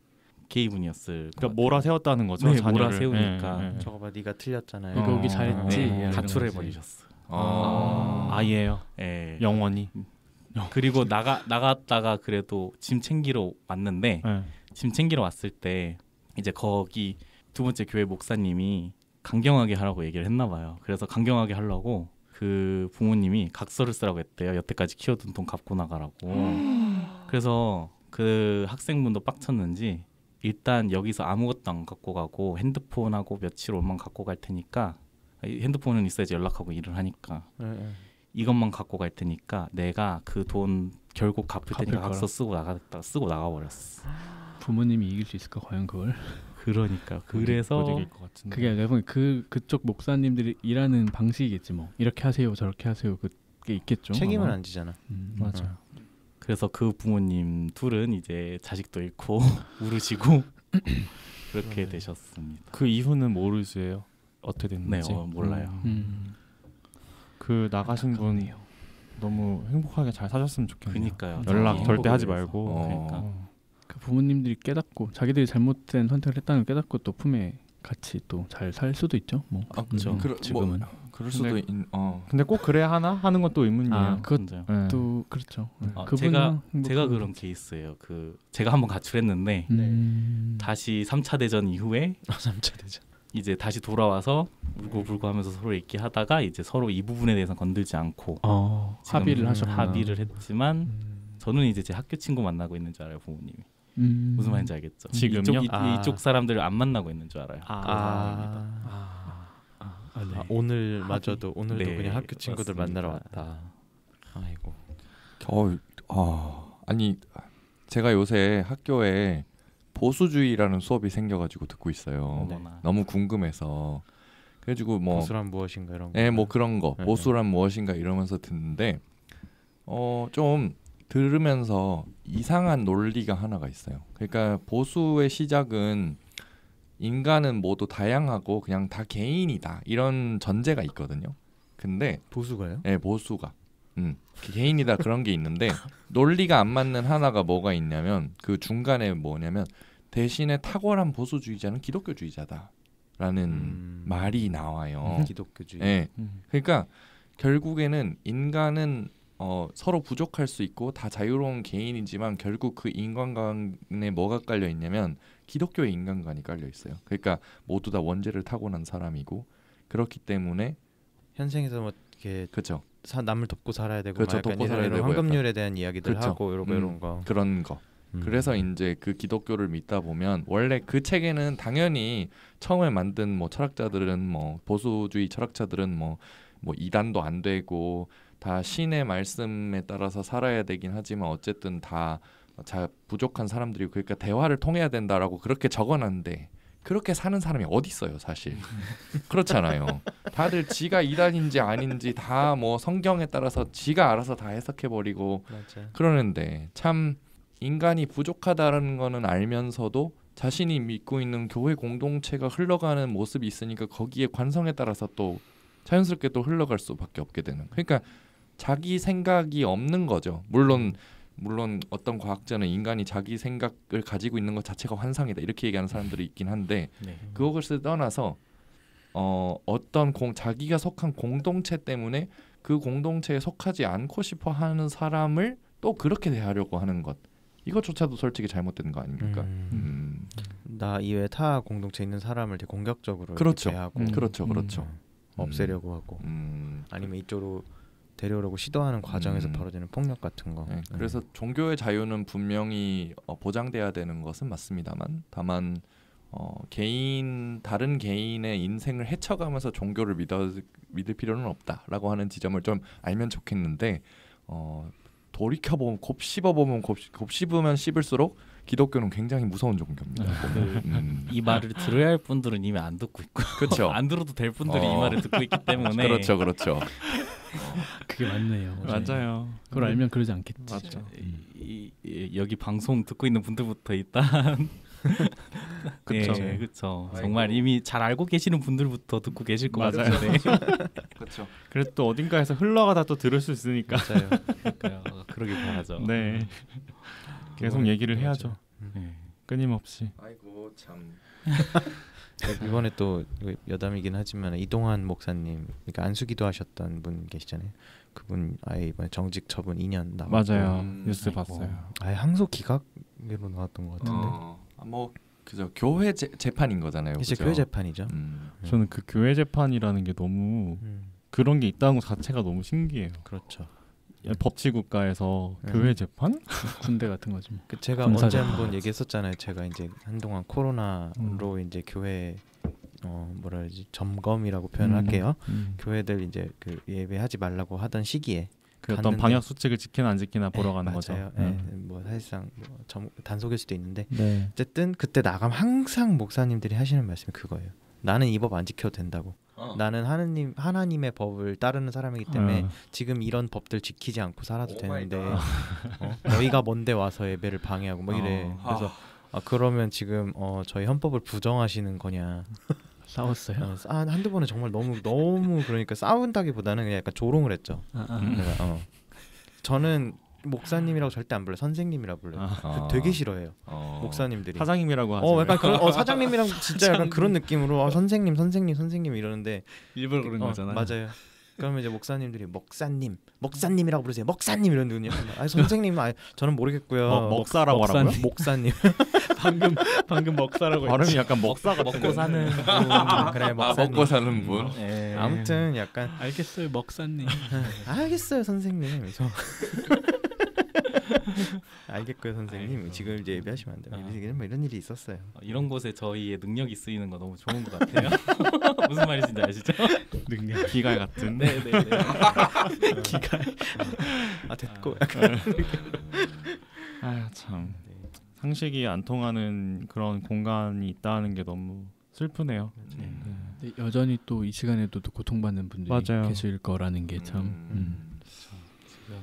게이분이었을 그러니까 몰아세웠다는 거죠. 자녀를. 몰아세우니까 저거 봐, 네가 틀렸잖아요. 거기 잘했지. 가출해버리셨어. 아예요. 영원히. 그리고 나갔다가 그래도 짐 챙기러 왔는데 짐 챙기러 왔을 때 이제 거기 두 번째 교회 목사님이 강경하게 하라고 얘기를 했나 봐요. 그래서 강경하게 하려고 그 부모님이 각서를 쓰라고 했대요. 여태까지 키워둔 돈 갚고 나가라고. 그래서 그 학생분도 빡쳤는지 일단 여기서 아무것도 안 갖고 가고 핸드폰하고 며칠 옷만 갖고 갈 테니까, 핸드폰은 있어야지 연락하고 일을 하니까 이것만 갖고 갈 테니까 내가 그 돈 결국 갚을 테니까 각서 쓰고 나가버렸어. 부모님이 이길 수 있을까 과연 그걸? 그러니까 그래서 그게 내가 그쪽 목사님들이 일하는 방식이겠지 뭐. 이렇게 하세요, 저렇게 하세요, 그게 있겠죠. 책임은 안 지잖아. 맞아요. 그래서 그 부모님 둘은 이제 자식도 잃고 울으시고 그렇게 되셨습니다. 그 이후는 모르세요? 어떻게 됐는지? 네, 몰라요. 그 나가신 분 너무 행복하게 잘 사셨으면 좋겠네요. 그러니까요. 연락 절대 하지 말고. 그러니까. 그 부모님들이 깨닫고 자기들이 잘못된 선택을 했다는 걸 깨닫고 또 품에 같이 또 잘 살 수도 있죠. 뭐. 그렇죠. 지금은. 그럴 수도 근데 꼭 그래야 하나 하는 건 또 의문이에요. 그것도 그렇죠. 제가 그런 케이스예요. 제가 한번 가출했는데 다시 3차 대전 이후에 3차 대전 이제 다시 돌아와서 울고불고 하면서 서로 얘기하다가 이제 서로 이 부분에 대해서 건들지 않고 합의를 했지만 저는 이제 제 학교 친구 만나고 있는 줄 알아요, 부모님이. 무슨 말인지 알겠죠? 지금요? 이쪽 사람들을 안 만나고 있는 줄 알아요. 네. 오늘마저도 오늘도 그냥 학교 친구들 만나러 왔다. 아이고. 아니 제가 요새 학교에 보수주의라는 수업이 생겨가지고 듣고 있어요. 네. 너무 궁금해서. 그래가지고 뭐 보수란 무엇인가 이런 거. 네, 뭐 그런 거. 보수란 무엇인가 이러면서 듣는데 좀 들으면서 이상한 논리가 하나가 있어요. 그러니까 보수의 시작은 인간은 모두 다양하고 그냥 다 개인이다 이런 전제가 있거든요. 근데 보수가요? 네, 보수가 개인이다 그런 게 있는데 논리가 안 맞는 하나가 뭐가 있냐면 그 중간에 뭐냐면 대신에 탁월한 보수주의자는 기독교주의자다라는 말이 나와요. 기독교주의. 네. 그러니까 결국에는 인간은 서로 부족할 수 있고 다 자유로운 개인이지만 결국 그 인간관에 뭐가 깔려 있냐면 기독교의 인간관이 깔려 있어요. 그러니까 모두 다 원죄를 타고난 사람이고 그렇기 때문에 현생에서 뭐 이렇게 그렇죠. 남을 돕고 살아야 되고 그렇죠. 돕고 살아야 되고 황금률에 대한 이야기들 그렇죠. 하고 이런 거 그런 거. 그래서 이제 그 기독교를 믿다 보면 원래 그 책에는 당연히 처음에 만든 뭐 철학자들은 뭐 보수주의 철학자들은 뭐 이단도 안 되고 다 신의 말씀에 따라서 살아야 되긴 하지만 어쨌든 다 부족한 사람들이고 그러니까 대화를 통해야 된다라고 그렇게 적어놨는데 그렇게 사는 사람이 어디 있어요 사실. 그렇잖아요. 다들 지가 이단인지 아닌지 다 뭐 성경에 따라서 지가 알아서 다 해석해버리고 그러는데 참 인간이 부족하다는 거는 알면서도 자신이 믿고 있는 교회 공동체가 흘러가는 모습이 있으니까 거기에 관성에 따라서 또 자연스럽게 또 흘러갈 수밖에 없게 되는. 그러니까 자기 생각이 없는 거죠. 물론 어떤 과학자는 인간이 자기 생각을 가지고 있는 것 자체가 환상이다 이렇게 얘기하는 사람들이 있긴 한데 그것을 떠나서 어떤 자기가 속한 공동체 때문에 그 공동체에 속하지 않고 싶어 하는 사람을 또 그렇게 대하려고 하는 것 이것조차도 솔직히 잘못된 거 아닙니까? 나 이외에 타 공동체에 있는 사람을 되게 공격적으로 그렇죠. 대하고 그렇죠. 없애려고 하고 아니면 이쪽으로 데려오려고 시도하는 과정에서 벌어지는 폭력 같은 거. 네, 그래서 종교의 자유는 분명히 보장돼야 되는 것은 맞습니다만 다만 다른 개인의 인생을 헤쳐가면서 종교를 믿을 필요는 없다라고 하는 지점을 좀 알면 좋겠는데 돌이켜보면 곱씹으면 씹을수록 기독교는 굉장히 무서운 종교입니다. 이 말을 들어야 할 분들은 이미 안 듣고 있고 그렇죠. 안 들어도 될 분들이 이 말을 듣고 있기 때문에 그렇죠. 그게 맞네요. 맞아요. 그걸 알면 그러지 않겠지. 맞죠. 여기 방송 듣고 있는 분들부터 일단 그렇죠. 네, 그렇죠. 정말 이미 잘 알고 계시는 분들부터 듣고 계실 것 맞아요. 같은데. 그렇죠. 그래도 또 어딘가에서 흘러가다 또 들을 수 있으니까. 맞아요. 그러길 바라죠. 네. 계속 얘기를 해야죠. 끊임없이. 아이고 참. 이번에 또 여담이긴 하지만 이동환 목사님, 그러니까 안수기도 하셨던 분 계시잖아요. 그분 아예 이번에 정직 처분 2년 남았고. 맞아요. 뉴스 봤어요. 아예 항소 기각으로 나왔던 것 같은데. 뭐 그죠. 교회 재판인 거잖아요. 이제 그죠? 교회 재판이죠. 저는 그 교회 재판이라는 게 너무 그런 게 있다는 것 자체가 너무 신기해요. 그렇죠. 법치국가에서 교회 재판? 군대 같은 거지. 제가 언제 한번 얘기했었잖아요. 제가 이제 한동안 코로나로 이제 교회 뭐라 그러지 점검이라고 표현할게요. 교회들 이제 그 예배하지 말라고 하던 시기에 그 어떤 방역 수칙을 지키나 안 지키나 보러 가는 거죠. 맞아요. 뭐 사실상 단속일 수도 있는데 어쨌든 그때 나가면 항상 목사님들이 하시는 말씀이 그거예요. 나는 이 법 안 지켜도 된다고. 나는 하나님의 법을 따르는 사람이기 때문에 지금 이런 법들 지키지 않고 살아도 되는데 너희가 뭔데 와서 예배를 방해하고 뭐 이래. 그래서 그러면 지금 저희 헌법을 부정하시는 거냐. 싸웠어요? 한두 번은 정말 너무 그러니까 싸운다기보다는 그냥 약간 조롱을 했죠. 저는 목사님이라고 절대 안 불러요. 선생님이라고 불러요. 되게 싫어해요. 목사님들이. 사장님이라고 하죠. 약간 그런 사장님이랑 진짜 약간 그런 느낌으로 선생님 이러는데 일부러 그런 거잖아요. 맞아요. 그러면 이제 목사님들이 목사님이라고 부르세요. 목사님 이러는군요. 선생님 저는 모르겠고요. 먹사라고 하라고요? 목사님. 방금 먹사라고 발음이 약간 먹사 같은 먹고 사는 분. 그래 목사님. 먹고 사는 분. 아무튼 약간 알겠어요 먹사님. 알겠어요 선생님. 알겠고요 선생님. 지금 이제 예배하시면 안 돼요. 이런 일이 있었어요. 이런 곳에 저희의 능력이 쓰이는 거 너무 좋은 것 같아요. 무슨 말인지 아시죠? 능력 기갈 같은. 네네네. 기갈. 됐고 약간. 참 상식이 안 통하는 그런 공간이 있다는 게 너무 슬프네요. 여전히 또 이 시간에도 또 고통받는 분들이 맞아요. 계실 거라는 게 참. 지금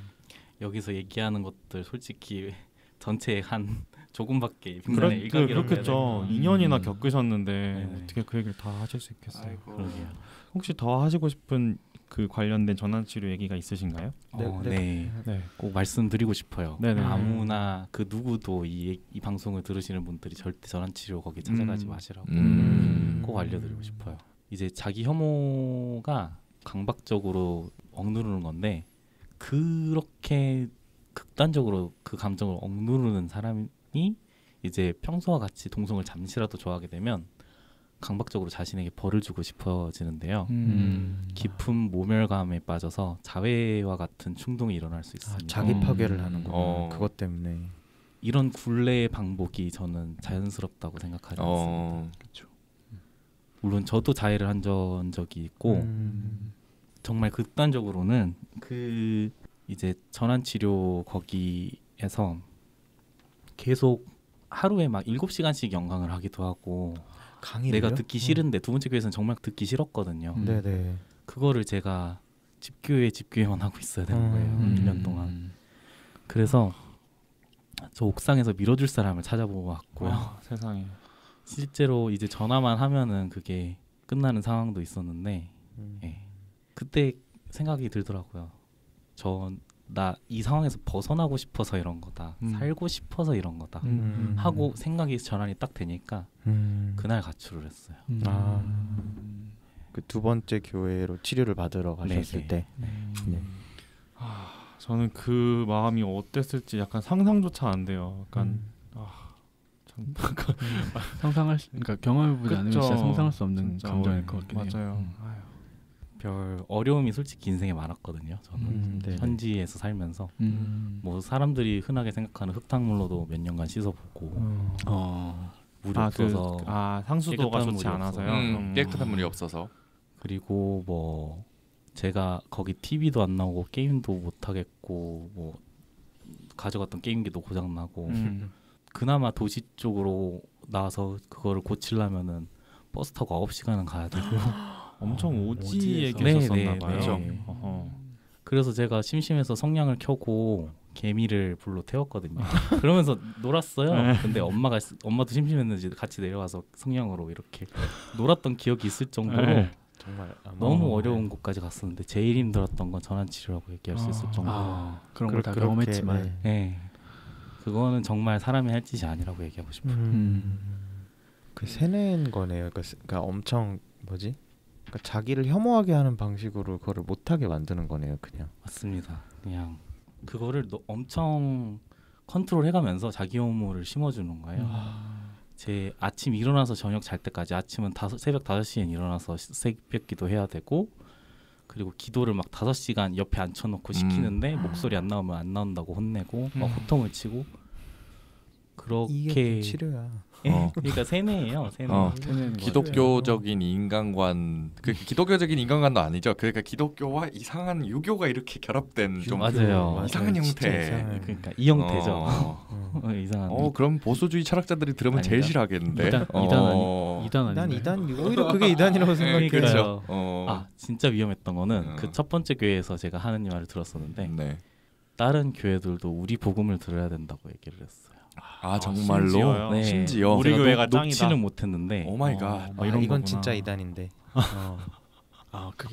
여기서 얘기하는 것들 솔직히 전체의 한 조금밖에 빙산의 일각이라고 그렇겠죠. 2년이나 겪으셨는데 어떻게 그 얘기를 다 하실 수 있겠어요. 그러게요. 혹시 더 하시고 싶은 그 관련된 전환치료 얘기가 있으신가요? 네. 꼭 말씀드리고 싶어요. 네네. 아무나 그 누구도 이 방송을 들으시는 분들이 절대 전환치료 거기 찾아가지 마시라고 꼭 알려드리고 싶어요. 이제 자기 혐오가 강박적으로 억누르는 건데 그렇게 극단적으로 그 감정을 억누르는 사람이 이제 평소와 같이 동성을 잠시라도 좋아하게 되면 강박적으로 자신에게 벌을 주고 싶어지는데요. 깊은 모멸감에 빠져서 자회와 같은 충동이 일어날 수 있습니다. 자기 파괴를 하는구나. 그것 때문에. 이런 굴레의 반복이 저는 자연스럽다고 생각하지 않습니다. 그렇죠. 물론 저도 자해를 한 적이 있고 정말 극단적으로는 그 이제 전환치료 거기에서 계속 하루에 막 7시간씩 연강을 하기도 하고 강의를요? 내가 듣기 싫은데 두 번째 교회에서는 정말 듣기 싫었거든요. 네네. 그거를 제가 집교회만 하고 있어야 되는 거예요. 1년 동안. 그래서 저 옥상에서 밀어줄 사람을 찾아보고 왔고요. 세상에. 실제로 이제 전화만 하면은 그게 끝나는 상황도 있었는데 그때 생각이 들더라고요. 나 이 상황에서 벗어나고 싶어서 이런 거다. 살고 싶어서 이런 거다. 하고 생각이 전환이 딱 되니까 그날 가출을 했어요. 그 두 번째 교회로 치료를 받으러 가셨을 때. 네. 저는 그 마음이 어땠을지 약간 상상조차 안 돼요. 약간 그러니까 경험해보지 않으면 진짜 상상할 수 없는 감정일 것 같긴 해요. 맞아요. 별 어려움이 솔직히 인생에 많았거든요. 저는 현지에서 살면서 뭐 사람들이 흔하게 생각하는 흙탕물로도 몇 년간 씻어보고 물이 없어서 상수도가 좋지 않아서요. 깨끗한 물이 없어서. 그리고 뭐 제가 거기 TV도 안 나오고 게임도 못 하겠고 뭐 가져갔던 게임기도 고장 나고 그나마 도시 쪽으로 나와서 그거를 고치려면은 버스 타고 9시간은 가야 되고 엄청 오지에 계셨었나 봐요. 그래서 제가 심심해서 성냥을 켜고 개미를 불러 태웠거든요. 그러면서 놀았어요. 근데 엄마도 심심했는지 같이 내려와서 성냥으로 이렇게 놀았던 기억이 있을 정도로 정말 너무 어려운 곳까지 갔었는데 제일 힘들었던 건 전환치료라고 얘기할 수 있을 정도로 그런 걸 다 경험했지만 그거는 정말 사람이 할 짓이 아니라고 얘기하고 싶어요. 그 세뇌인 거네요. 그러니까 엄청 뭐지? 그러니까 자기를 혐오하게 하는 방식으로 그거를 못하게 만드는 거네요. 그냥. 맞습니다. 그냥 그거를 엄청 컨트롤해가면서 자기 혐오를 심어주는 거예요. 제 아침 일어나서 저녁 잘 때까지 아침은 새벽 5시에 일어나서 새벽기도 해야 되고 그리고 기도를 막 5시간 옆에 앉혀놓고 시키는데 목소리 안 나오면 안 나온다고 혼내고 막 호통을 치고 그렇게 이게 치료야. 그러니까 세뇌예요. 기독교적인 인간관, 그 기독교적인 인간관도 아니죠. 그러니까 기독교와 이상한 유교가 이렇게 결합된 좀 맞아요. 이상한 형태. 그러니까 이 형태죠. 이상한. 그럼 보수주의 철학자들이 들으면 제일 싫어하겠는데. 이단 오히려 그게 이단이라고 생각해요. 진짜 위험했던 거는 그 첫 번째 교회에서 제가 하느님 말을 들었었는데 다른 교회들도 우리 복음을 들어야 된다고 얘기를 했어요. 정말로? 심지어요? 네. 심지어 우리 교회가 녹취는 못했는데 오 마이 갓. 이건 거구나. 진짜 이단인데.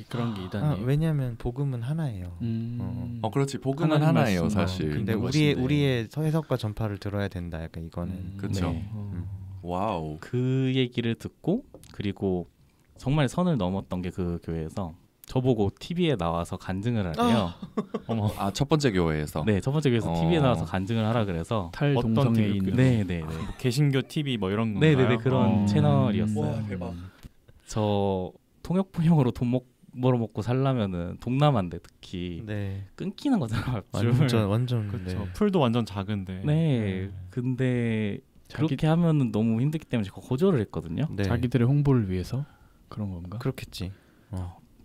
그런 게 이단이에요. 왜냐하면 복음은 하나예요. 그렇지. 복음은 하나예요, 사실. 근데 우리의 해석과 전파를 들어야 된다. 약간 이거는. 그렇죠. 와우. 그 얘기를 듣고 그리고 정말 선을 넘었던 게 그 교회에서 저보고 TV에 나와서 간증을 하래요. 첫 번째 교회에서. 네, 첫 번째 교회에서 TV에 나와서 간증을 하라 그래서 탈동성애 있는. 네네네. 개신교 TV 뭐 이런 건가요? 네네네 그런 채널이었어요. 와, 대박. 저 통역번역으로 돈 벌어먹고 살려면은 동남아인데 특히 끊기는 거잖아요. 완전 그렇죠. 풀도 완전 작은데. 네, 근데 그렇게 하면은 너무 힘들기 때문에 제가 거절을 했거든요. 자기들의 홍보를 위해서 그런 건가? 그렇겠지.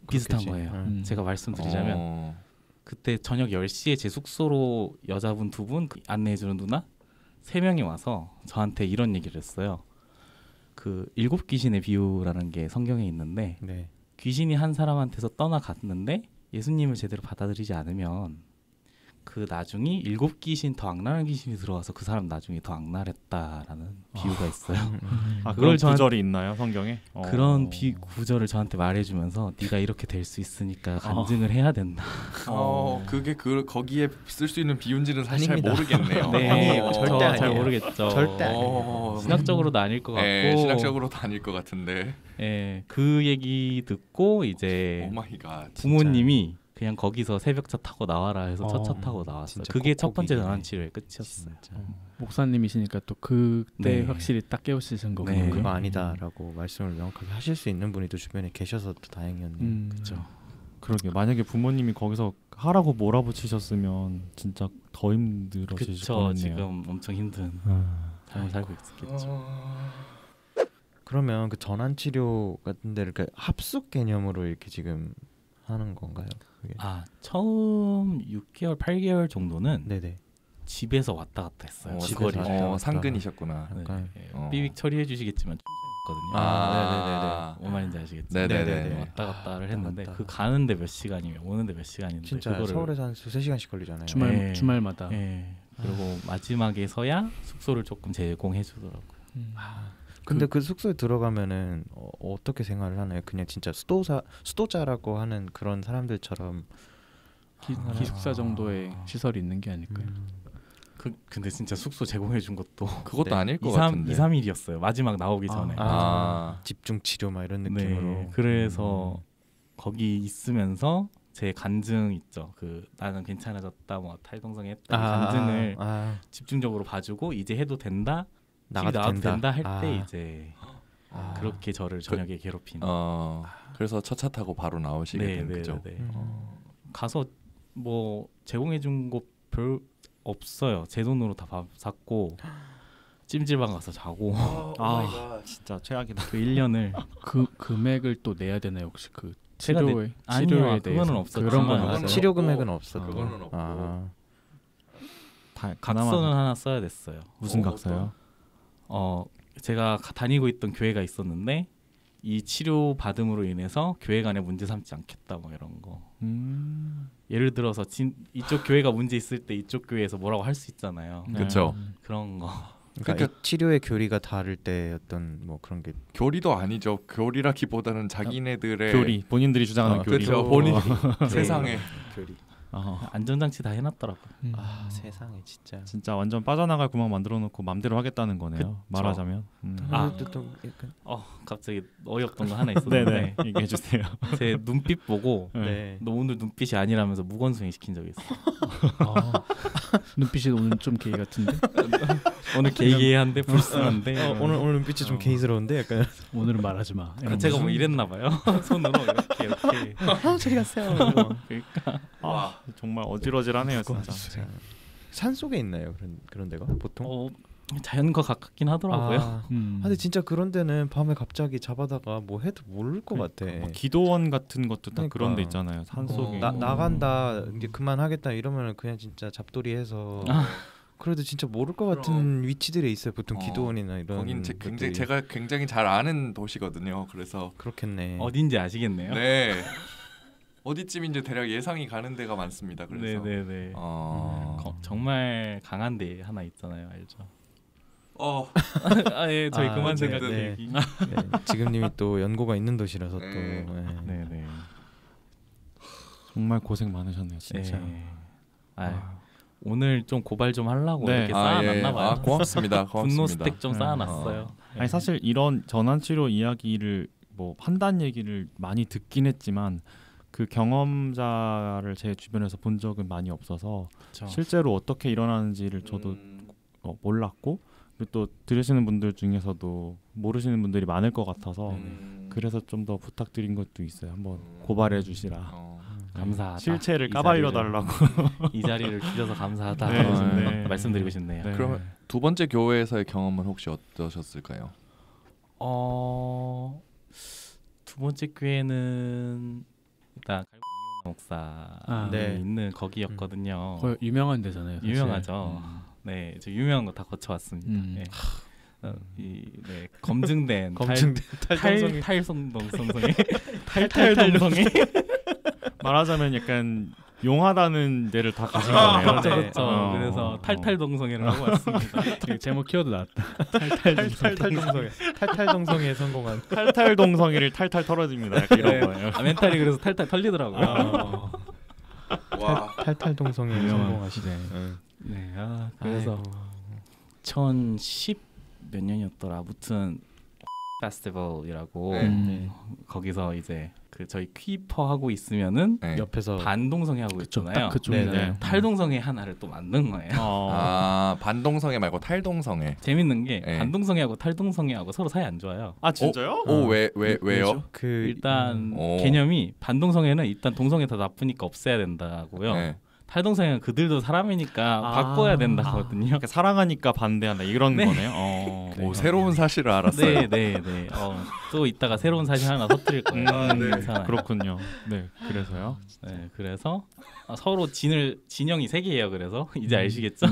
비슷한 거예요. 제가 말씀드리자면 그때 저녁 10시에 제 숙소로 여자분 2분 안내해주는 누나 3명이 와서 저한테 이런 얘기를 했어요. 그 7귀신의 비유라는 게 성경에 있는데 네. 귀신이 한 사람한테서 떠나갔는데 예수님을 제대로 받아들이지 않으면 그 나중에 7귀신 더 악랄한 귀신이 들어와서 그 사람 나중에 더 악랄했다라는 비유가 있어요. 그런 구절이 있나요 성경에? 그런 구절을 저한테 말해주면서 네가 이렇게 될 수 있으니까 간증을 해야 된다. 그게 거기에 쓸 수 있는 비유인지는 사실 잘 모르겠네요. 네, 절대 잘 모르겠죠. 절대 아니에요. 신학적으로도 아닐 것 같고, 신학적으로도 아닐 것 같은데. 그 얘기 듣고 이제 오마이갓, 부모님이 그냥 거기서 새벽차 타고 나와라 해서 첫 차 타고 나왔어요. 그게 첫 번째 전환 치료의 끝이었어요. 목사님이시니까 또 그때 확실히 딱 깨우치신 거군요. 그거 아니다라고 말씀을 명확하게 하실 수 있는 분이 또 주변에 계셔서 또 다행이었네요. 그렇죠. 그러게 만약에 부모님이 거기서 하라고 몰아붙이셨으면 진짜 더 힘들어지실 뻔했네요. 지금 엄청 힘든 삶을 살고 있었겠죠. 그러면 그 전환 치료 같은 데를 합숙 개념으로 이렇게 지금 하는 건가요? 그게? 처음 6개월, 8개월 정도는 네네. 집에서 왔다 갔다 했어요. 집에서 상근이셨구나. 삐빅 처리해 주시겠지만 거든요. 네네네. 뭔 말인지 아시겠죠? 네네네. 왔다 갔다를 했는데 그 가는데 몇 시간이면 오는데 몇 시간인데 진짜 그거를 서울에서 한 3시간씩 걸리잖아요. 주말마다. 그리고 마지막에서야 숙소를 조금 제공해 주더라고요. 근데 그 숙소에 들어가면은 어떻게 생활을 하나요? 그냥 진짜 수도자라고 하는 그런 사람들처럼 기숙사 정도의 시설이 있는 게 아닐까요? 근데 진짜 숙소 제공해 준 것도 그것도 아닐 것 같은데 2-3일이었어요. 마지막 나오기 전에. 집중 치료 막 이런 느낌으로. 그래서 거기 있으면서 제 간증 있죠. 나는 괜찮아졌다, 뭐 탈동성이 했다 간증을 집중적으로 봐주고 이제 해도 된다, 나가도 된다 할 때 이제 그렇게 저를 저녁에 괴롭히는. 그래서 첫 차 타고 바로 나오시게 된 거죠. 가서 뭐 제공해 준 거 별 없어요. 제 돈으로 다 밥 샀고 찜질방 가서 자고. 진짜 최악이다. 그 1년을 그 금액을 또 내야 되나요 혹시 그 제가 치료에 아니요, 그거는 없었죠. 그런 건 없어요. 치료 금액은 없었고. 그거는 없고. 각서는 하나 써야 됐어요. 무슨 각서요? 제가 다니고 있던 교회가 있었는데 이 치료 받음으로 인해서 교회 간에 문제 삼지 않겠다 뭐 이런 거. 예를 들어서 이쪽 교회가 문제 있을 때 이쪽 교회에서 뭐라고 할 수 있잖아요. 그렇죠. 그런 거. 그러니까 치료의 교리가 다를 때 어떤 뭐 그런 게 교리도 아니죠. 교리라기보다는 자기네들의 교리, 본인들이 주장하는 교리. 그렇죠. 본인 세상에 교리. 안전장치 다 해놨더라고요. 세상에 진짜 완전 빠져나갈 구멍 만들어놓고 맘대로 하겠다는 거네요. 말하자면. 갑자기 어이없던 거 하나 있었는데 얘기해 주세요. 제 눈빛 보고 네. 너 오늘 눈빛이 아니라면서 무건수행 시킨 적이 있어요. 눈빛이 오늘 좀 게이 같은데? 오늘 게이게이한데 불순한데 오늘 눈빛이 좀 게이스러운데 약간 오늘은 말하지 마. 제가 뭐 이랬나 봐요. 손으로 이렇게 저리 가세요. 그러니까 정말 어질어질하네요 진짜. 산 속에 있나요 그런 데가 보통? 자연과 가깝긴 하더라고요. 근데 진짜 그런 데는 밤에 갑자기 잡아다가 뭐 해도 모를 것 같아. 기도원 같은 것도 다 그런 데 있잖아요. 산 속에. 나간다 이제 그만하겠다 이러면 그냥 진짜 잡돌이해서 그래도 진짜 모를 것 같은 위치들에 있어요. 보통 기도원이나 이런. 거긴 제가 굉장히 잘 아는 도시거든요. 그래서 그렇겠네. 어딘지 아시겠네요. 네. 어디쯤인지 대략 예상이 가는 데가 많습니다. 그래서 네네네. 정말 강한 데 하나 있잖아요. 알죠? 저희 그만 생각 얘기. 지금님이 또 연고가 있는 도시라서 또. 네네. 정말 고생 많으셨네요, 진짜. 오늘 좀 고발 좀 하려고 이렇게 쌓아놨나 봐요. 고맙습니다. 분노 스택 좀 쌓아놨어요. 아니 사실 이런 전환치료 이야기를 뭐 한다는 얘기를 많이 듣긴 했지만 그 경험자를 제 주변에서 본 적은 많이 없어서 그쵸. 실제로 어떻게 일어나는지를 저도 몰랐고 그리고 또 들으시는 분들 중에서도 모르시는 분들이 많을 것 같아서 그래서 좀 더 부탁드린 것도 있어요. 한번 고발해 주시라. 감사하다. 실체를 까발려 달라고. 이 자리를 주셔서 감사하다. 말씀드리고 싶네요. 그러면 두 번째 교회에서의 경험은 혹시 어떠셨을까요? 두 번째 교회는 일단 목사 있는 거기였거든요. 유명한 데잖아요. 사실. 유명하죠. 네, 저 유명한 거 다 거쳐왔습니다. 네. 검증된 탈성동성애 탈탈동성애 말하자면 약간 용하다는 데를 다 가진 거네요. 그렇죠. 그래서 탈탈동성애를 하고 왔습니다. 제목 키워드 나왔다. 탈탈동성애에 성공한 탈탈동성애를 탈탈 털어줍니다. 이런 거예요. 멘탈이 그래서 탈탈 털리더라고요. 탈탈동성애에 성공하시네. 네, 그래서 2010 몇 년이었더라. 아무튼 페스티벌이라고 거기서 이제 그 저희 퀴퍼 하고 있으면은 옆에서 반동성애 하고 있잖아요. 탈동성애 하나를 또 만든 거예요. 반동성애 말고 탈동성애. 재밌는 게 반동성애하고 탈동성애하고 서로 사이 안 좋아요. 진짜요? 왜요? 일단 개념이 반동성애는 일단 동성애 다 나쁘니까 없애야 된다고요. 탈동성애는 그들도 사람이니까 바꿔야 된다거든요. 그러니까 사랑하니까 반대한다 이런 거네요. 오, 새로운 사실을 알았어요. 네. 또 이따가 새로운 사실 하나 터뜨릴 거예요. 그렇군요. 네, 그래서요. 네, 그래서 서로 진영이 3개예요. 그래서 이제 아시겠죠?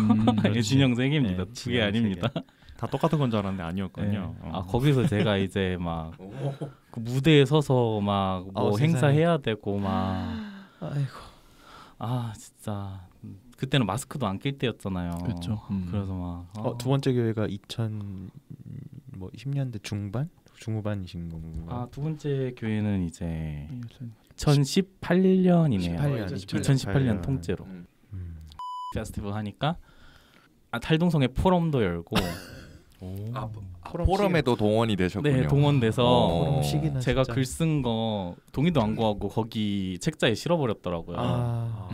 진영 3개입니다. 2개 아닙니다. 다 똑같은 건 줄 알았는데 아니었군요. 거기서 제가 이제 막 그 무대에 서서 막 뭐 행사해야 되고 막 진짜 그때는 마스크도 안 낄 때였잖아요. 그렇죠. 그래서 막 두 번째 교회가 2010년대 중후반이신 건가요? 두 번째 교회는 이제 2018년이네요. 2018년 통째로 페스티벌 하니까 탈동성애 포럼도 열고 포럼에도 동원이 되셨군요. 네, 동원돼서 포럼 시기는 제가 진짜. 글 쓴 거 동의도 안 구하고 거기 책자에 실어버렸더라고요.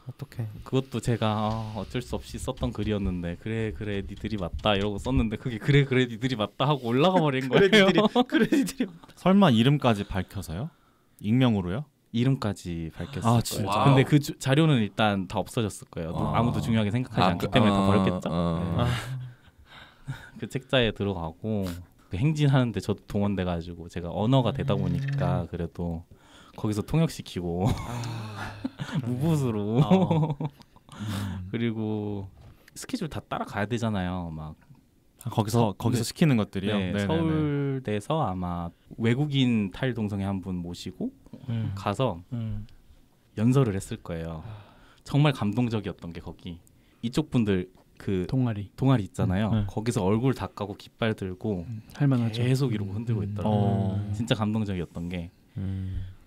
어떡해. 그것도 제가 어쩔 수 없이 썼던 글이었는데 그래 니들이 맞다 이러고 썼는데 그게 그래 니들이 맞다 하고 올라가 버린 거예요. 그래 니들이 설마 이름까지 밝혀서요? 익명으로요? 이름까지 밝혔을 진짜? 거예요. 근데 그 자료는 일단 다 없어졌을 거예요. 아무도 중요하게 생각하지 않기 때문에 다 버렸겠죠. 그 책자에 들어가고 그 행진하는데 저도 동원돼가지고 제가 언어가 되다 보니까 그래도 거기서 통역시키고 무붓으로 그리고 스케줄 다 따라가야 되잖아요. 막 거기서 시키는 것들이요. 네, 서울대에서 아마 외국인 탈동성애 한 분 모시고 가서 연설을 했을 거예요. 정말 감동적이었던 게 거기 이쪽 분들 그 동아리 있잖아요. 거기서 얼굴 닦고 깃발 들고 할만하죠. 계속 이러고 흔들고 있더라고요. 진짜 감동적이었던 게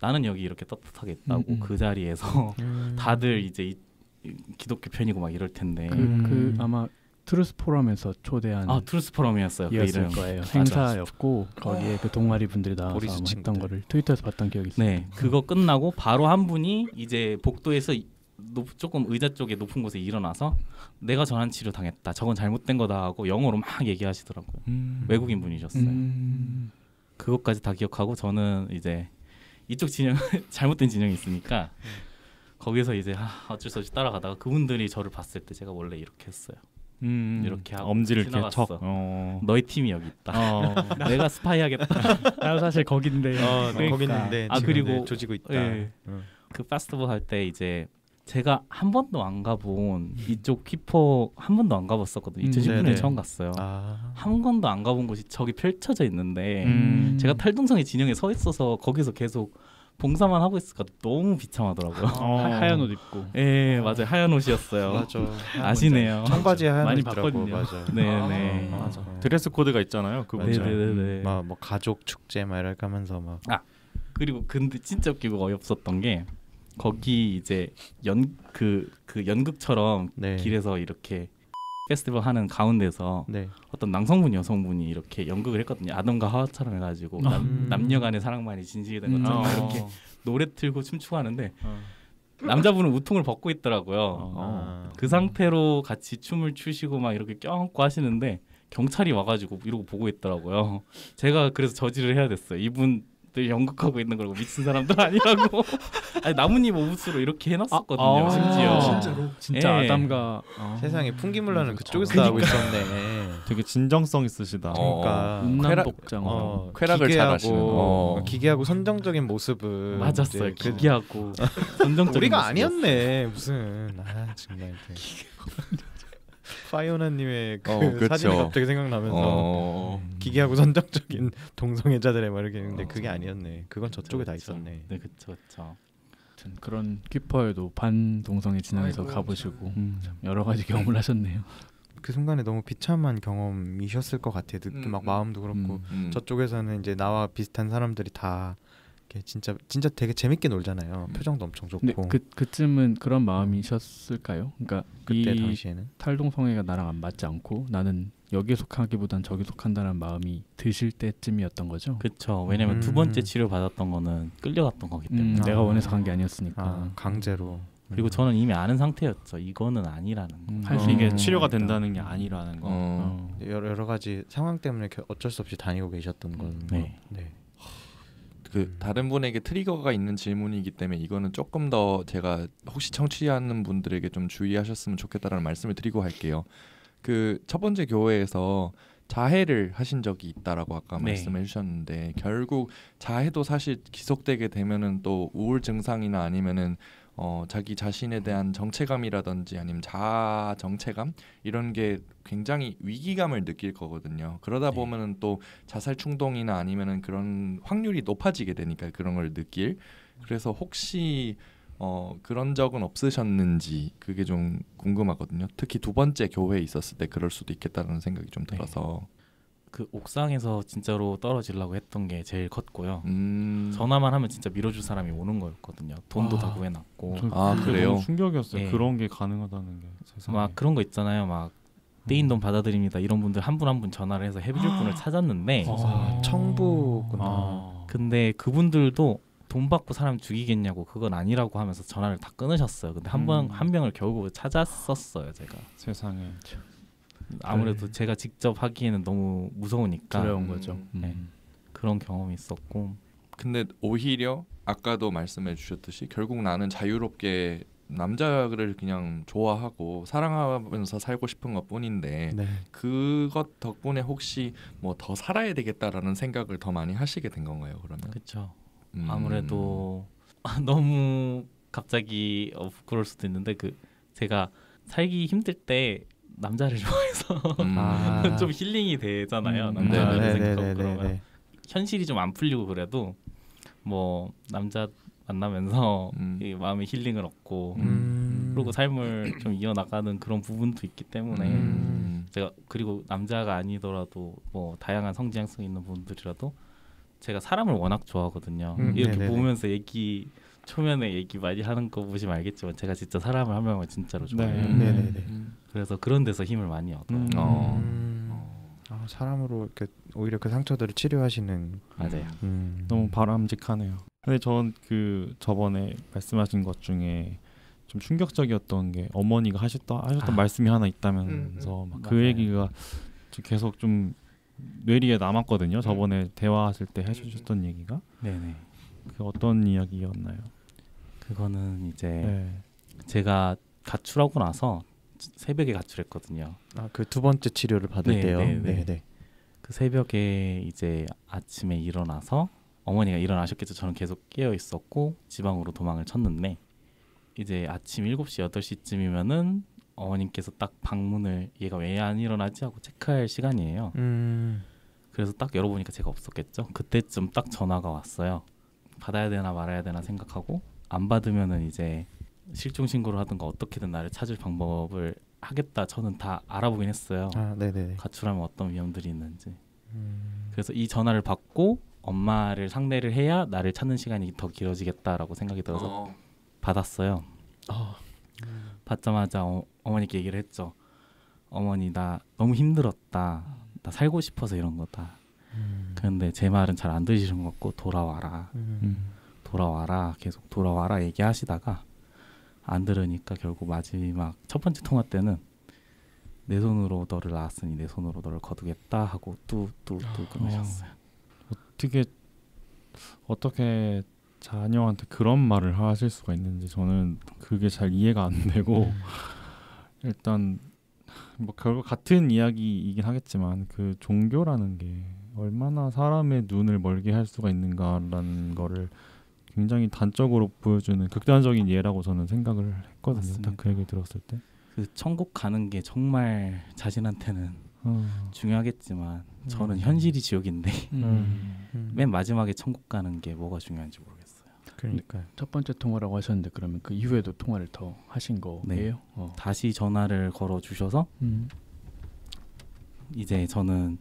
나는 여기 이렇게 떳떳하게 있다고 그 자리에서 다들 이제 기독교 편이고 막 이럴 텐데 그 아마 트루스 포럼에서 초대한 트루스 포럼이었어요. 이었을 거예요. 행사였고 거기에 그 동아리 분들이 나와서 했던 거를 트위터에서 봤던 기억이 있어요. 네, 그거 끝나고 바로 한 분이 이제 복도에서 조금 의자 쪽에 높은 곳에 일어나서 내가 전환 치료 당했다. 저건 잘못된 거다 하고 영어로 막 얘기하시더라고요. 외국인 분이셨어요. 그것까지 다 기억하고 저는 이제 이쪽 진영 잘못된 진영이 있으니까 거기서 이제 어쩔 수 없이 따라가다가 그분들이 저를 봤을 때 제가 원래 이렇게 했어요. 이렇게 하고 엄지를 지나갔어. 이렇게 너희 팀이 여기 있다. 내가 스파이 하겠다. 나도 사실 거긴데. 거기 있는데 그리고 조지고 있다. 그 페스티벌 할 때 이제 제가 한 번도 안 가본 이쪽 퀴퍼 한 번도 안 가봤었거든요. 2010년에 처음 갔어요. 한 번도 안 가본 곳이 저기 펼쳐져 있는데 제가 탈동성애 진영에 서 있어서 거기서 계속 봉사만 하고 있으니까 너무 비참하더라고요. 하얀 옷 입고. 네, 맞아요. 하얀 옷이었어요. 맞아. 아시네요. 청바지에 하얀 많이 옷이더라고. 봤거든요. 맞아. 네. 맞아. 드레스 코드가 있잖아요. 그거. 네. 뭐 가족 축제 막 이렇게 하면서 막. 그리고 근데 진짜 웃기고 어이없었던 게 거기 이제 그 연극처럼 길에서 이렇게 페스티벌 하는 가운데서 어떤 남성분 여성분이 이렇게 연극을 했거든요. 아담과 하와처럼 해가지고 남녀간의 사랑만이 진실이 된 것처럼 이렇게 노래 틀고 춤추고 하는데 남자분은 우통을 벗고 있더라고요. 그 상태로 같이 춤을 추시고 막 이렇게 껴안고 하시는데 경찰이 와가지고 이러고 보고 있더라고요. 제가 그래서 저지를 해야 됐어요. 이분 연극하고 있는 걸 미친 사람들 아니라고. 아니, 나뭇잎 옷으로 이렇게 해놨었거든요. 심지어 진짜 아담과 세상에 풍기물라는 그쪽에서 하고 있었네. 되게 진정성 있으시다. 그러니까 운남복장 쾌락을 잘 하시는 기괴하고 선정적인 모습을 맞았어요. 기괴하고 선정적인 우리가 아니었네 무슨 정말 파이오나님의 그 사진이 갑자기 생각나면서 기괴하고 선정적인 동성애자들의 막 이렇게 했는데 그게 아니었네. 그건 저쪽에 다 있었네. 네, 그렇죠. 그런 퀴퍼에도 반동성애 진영에서 가보시고 여러 가지 경험을 하셨네요. 그 순간에 너무 비참한 경험이셨을 것 같아요. 막 마음도 그렇고 저쪽에서는 이제 나와 비슷한 사람들이 다 진짜 되게 재밌게 놀잖아요. 표정도 엄청 좋고. 그쯤은 그런 마음이셨을까요? 그러니까 그때 이 당시에는 탈동성애가 나랑 안 맞지 않고 나는 여기에 속하기보단 저기 속한다는 마음이 드실 때쯤이었던 거죠. 그렇죠. 왜냐면 두 번째 치료 받았던 거는 끌려갔던 거기 때문에 내가 원해서 간 게 아니었으니까. 강제로. 그리고 저는 이미 아는 상태였죠. 이거는 아니라는 거. 이게 치료가 된다는 게 아니라는 거. 여러 가지 상황 때문에 어쩔 수 없이 다니고 계셨던 건. 네. 그 다른 분에게 트리거가 있는 질문이기 때문에 이거는 조금 더 제가 혹시 청취하는 분들에게 좀 주의하셨으면 좋겠다라는 말씀을 드리고 할게요. 그 첫 번째 교회에서 자해를 하신 적이 있다라고 아까 말씀해 주셨는데 결국 자해도 사실 지속되게 되면은 또 우울 증상이나 아니면은 자기 자신에 대한 정체감이라든지 아니면 자아 정체감 이런 게 굉장히 위기감을 느낄 거거든요. 그러다 보면은 또 자살 충동이나 아니면은 그런 확률이 높아지게 되니까 그런 걸 느낄. 그래서 혹시 그런 적은 없으셨는지 그게 좀 궁금하거든요. 특히 두 번째 교회에 있었을 때 그럴 수도 있겠다는 생각이 좀 들어서. 그 옥상에서 진짜로 떨어지려고 했던 게 제일 컸고요. 전화만 하면 진짜 밀어줄 사람이 오는 거였거든요. 돈도 다 구해놨고. 그래요? 충격이었어요. 네. 그런 게 가능하다는 게. 세상에. 막 그런 거 있잖아요. 막 떼인 돈 받아드립니다. 이런 분들 한 분 한 분 전화를 해서 해줄 분을 찾았는데 청부구나. 근데 그분들도 돈 받고 사람 죽이겠냐고 그건 아니라고 하면서 전화를 다 끊으셨어요. 근데 한 명을 겨우 찾았었어요. 제가. 세상에. 아무래도 제가 직접 하기에는 너무 무서우니까 두려운 거죠. 네. 그런 경험이 있었고. 근데 오히려 아까도 말씀해 주셨듯이 결국 나는 자유롭게 남자를 그냥 좋아하고 사랑하면서 살고 싶은 것뿐인데 그것 덕분에 혹시 뭐 더 살아야 되겠다라는 생각을 더 많이 하시게 된 건가요? 그러면? 그렇죠. 아무래도 너무 갑자기 부끄러울 수도 있는데 제가 살기 힘들 때 남자를 좋아해서 좀 힐링이 되잖아요. 남자를 생각하고 그러면 현실이 좀 안 풀리고 그래도 뭐 남자 만나면서 이 마음의 힐링을 얻고 그리고 삶을 좀 이어나가는 그런 부분도 있기 때문에 제가 그리고 남자가 아니더라도 뭐 다양한 성지향성 있는 분들이라도 제가 사람을 워낙 좋아하거든요. 이렇게 보면서 초면에 얘기 많이 하는 거 보시면 알겠지만 제가 진짜 사람을 한 명을 진짜로 좋아해요. 그래서 그런 데서 힘을 많이 얻어요. 사람으로 이렇게 오히려 그 상처들을 치료하시는. 맞아요. 너무 바람직하네요. 근데 전 저번에 말씀하신 것 중에 좀 충격적이었던 게 어머니가 하셨던 말씀이 하나 있다면서 막 그 얘기가 계속 좀 뇌리에 남았거든요. 저번에 대화하실 때 해주셨던 얘기가. 네네. 그 어떤 이야기였나요? 그거는 이제 제가 가출하고 나서 새벽에 가출했거든요. 그 두 번째 치료를 받을 때요. 네. 그 새벽에 이제 아침에 일어나서 어머니가 일어나셨겠죠. 저는 계속 깨어 있었고 지방으로 도망을 쳤는데 이제 아침 7시 8시쯤이면은 어머님께서 딱 방문을 얘가 왜 안 일어나지 하고 체크할 시간이에요. 그래서 딱 열어보니까 제가 없었겠죠. 그때쯤 딱 전화가 왔어요. 받아야 되나 말아야 되나 생각하고 안 받으면은 이제 실종 신고를 하든가 어떻게든 나를 찾을 방법을 하겠다. 저는 다 알아보긴 했어요. 가출하면 어떤 위험들이 있는지. 그래서 이 전화를 받고 엄마를 상대를 해야 나를 찾는 시간이 더 길어지겠다라고 생각이 들어서 받았어요. 받자마자 어머니께 얘기를 했죠. 어머니 나 너무 힘들었다. 나 살고 싶어서 이런 거다. 그런데 제 말은 잘 안 들으시는 것 같고 돌아와라. 돌아와라. 계속 돌아와라 얘기하시다가 안 들으니까 결국 마지막 첫 번째 통화 때는 내 손으로 너를 낳았으니 내 손으로 너를 거두겠다 하고 뚜뚜뚜 끊으셨어요. 어떻게 자녀한테 그런 말을 하실 수가 있는지 저는 그게 잘 이해가 안 되고 일단 뭐 결국 같은 이야기이긴 하겠지만 그 종교라는 게 얼마나 사람의 눈을 멀게 할 수가 있는가라는 거를 굉장히 단적으로 보여주는 극단적인 예라고 저는 생각을 했거든요. 딱 그 얘기 들었을 때. 그 천국 가는 게 정말 자신한테는 중요하겠지만 저는 현실이 지옥인데 맨 마지막에 천국 가는 게 뭐가 중요한지 모르겠어요. 그러니까요. 첫 번째 통화라고 하셨는데 그러면 그 이후에도 통화를 더 하신 거예요? 네. 다시 전화를 걸어 주셔서 이제 저는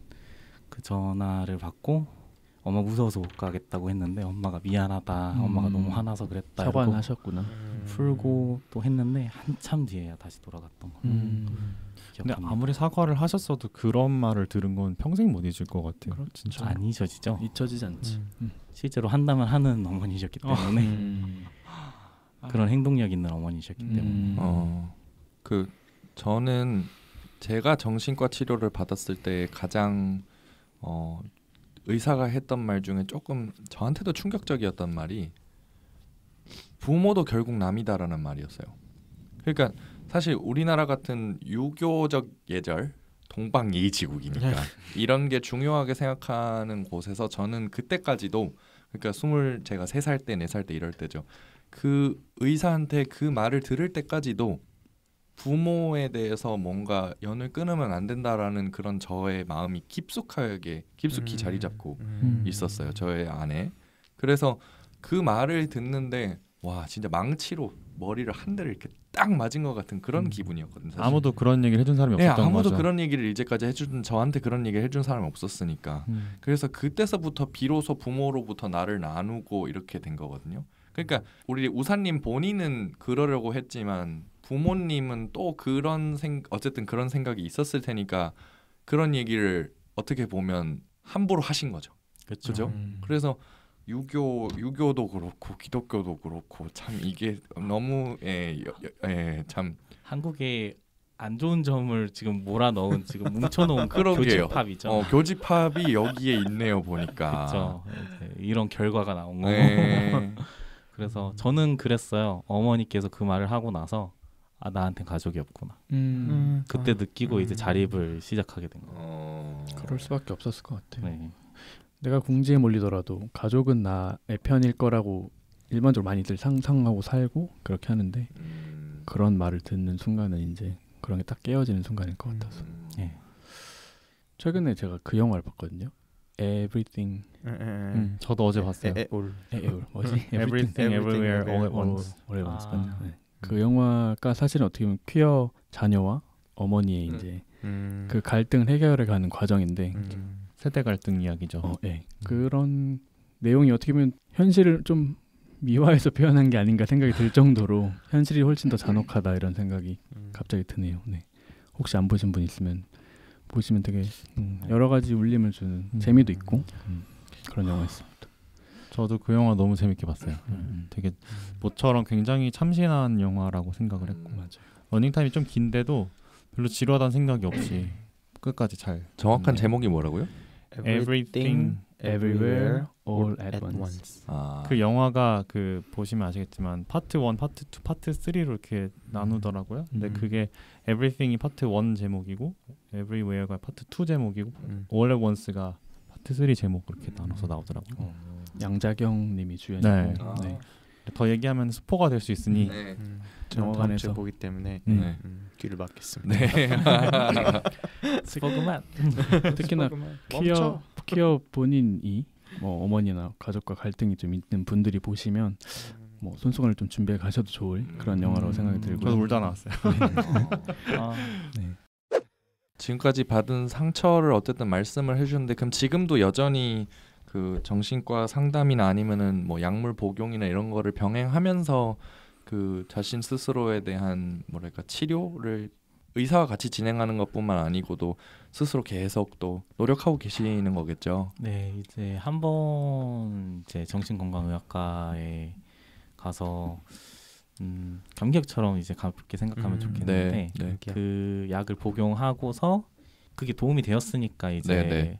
그 전화를 받고 엄마 무서워서 못 가겠다고 했는데 엄마가 미안하다, 엄마가 너무 화나서 그랬다, 사과하셨구나. 풀고 또 했는데 한참 뒤에야 다시 돌아갔던 거. 근데 아무리 사과를 하셨어도 그런 말을 들은 건 평생 못 잊을 것 같아요. 진짜 안 잊혀지죠. 잊혀지지 않지. 실제로 한다면 하는 어머니셨기 때문에 그런 행동력 있는 어머니셨기 때문에. 그 저는 제가 정신과 치료를 받았을 때 가장 의사가 했던 말 중에 조금 저한테도 충격적이었던 말이 부모도 결국 남이다라는 말이었어요. 그러니까 사실 우리나라 같은 유교적 예절, 동방예의지국이니까 이런 게 중요하게 생각하는 곳에서 저는 그때까지도 그러니까 제가 3살 때, 4살 때 이럴 때죠. 그 의사한테 그 말을 들을 때까지도 부모에 대해서 뭔가 연을 끊으면 안 된다라는 그런 저의 마음이 깊숙이 자리 잡고 있었어요. 저의 안에. 그래서 그 말을 듣는데 와 진짜 망치로 머리를 한 대를 이렇게 딱 맞은 것 같은 그런 기분이었거든요. 사실. 아무도 그런 얘기를 해준 사람이 없었던 거죠. 아무도 그런 얘기를 이제까지 저한테 그런 얘기를 해준 사람이 없었으니까. 그래서 그때서부터 비로소 부모로부터 나를 나누고 이렇게 된 거거든요. 그러니까 우리 우사님 본인은 그러려고 했지만 부모님은 또 어쨌든 그런 생각이 있었을 테니까 그런 얘기를 어떻게 보면 함부로 하신 거죠. 그렇죠? 그래서 유교도 그렇고 기독교도 그렇고 참 이게 너무 참 한국의 안 좋은 점을 지금 몰아넣은 지금 뭉쳐놓은 교집합이죠. 교집합이 여기에 있네요 보니까. 그렇죠. 이런 결과가 나온 거고. 그래서 저는 그랬어요. 어머니께서 그 말을 하고 나서 나한테 가족이 없구나. 그때 느끼고 이제 자립을 시작하게 된 거예요. 그럴 수밖에 없었을 것 같아요. 네. 내가 궁지에 몰리더라도 가족은 나의 편일 거라고 일반적으로 많이들 상상하고 살고 그렇게 하는데 그런 말을 듣는 순간은 이제 그런 게 딱 깨어지는 순간일 것 같아서. 최근에 제가 그 영화를 봤거든요. Everything. 저도 어제 봤어요. 뭐지? Everything Everywhere All at Once. 그 영화가 사실은 어떻게 보면 퀴어 자녀와 어머니의 이제 그 갈등을 해결해가는 과정인데 세대 갈등 이야기죠. 그런 내용이 어떻게 보면 현실을 좀 미화해서 표현한 게 아닌가 생각이 들 정도로 현실이 훨씬 더 잔혹하다 이런 생각이 갑자기 드네요. 네. 혹시 안 보신 분 있으면 보시면 되게 여러 가지 울림을 주는 재미도 있고 그런 영화였습니다. 저도 그 영화 너무 재밌게 봤어요. 되게 모처럼 굉장히 참신한 영화라고 생각을 했고 맞아요. 러닝타임이 좀 긴데도 별로 지루하다는 생각이 없이 끝까지 잘. 정확한 제목이 뭐라고요? Everything Everywhere All at Once. 그 영화가 그 보시면 아시겠지만 파트 1, 파트 2, 파트 3로 이렇게 나누더라고요. 근데 그게 Everything이 파트 1 제목이고 Everywhere가 파트 2 제목이고 All at Once가 파트 3 제목 그렇게 나눠서 나오더라고요. 양자경 님이 주연이고. 네. 더 얘기하면 스포가 될 수 있으니 영화관에서 보기 때문에 귀를 막겠습니다. 스포그만. 특히나 퀴어 본인이 뭐 어머니나 가족과 갈등이 좀 있는 분들이 보시면 뭐 손수건을 좀 준비해 가셔도 좋을 그런 영화라고 생각이 들고. 저도 울다 나왔어요. 지금까지 받은 상처를 어쨌든 말씀을 해주셨는데 그럼 지금도 여전히 그 정신과 상담이나 아니면은 뭐 약물 복용이나 이런 거를 병행하면서 그 자신 스스로에 대한 뭐랄까 치료를 의사와 같이 진행하는 것뿐만 아니고도 스스로 계속 또 노력하고 계시는 거겠죠. 네, 이제 한번 이제 정신건강의학과에 가서 감기약처럼 이제 가볍게 생각하면 좋겠는데 그 약을 복용하고서 그게 도움이 되었으니까 이제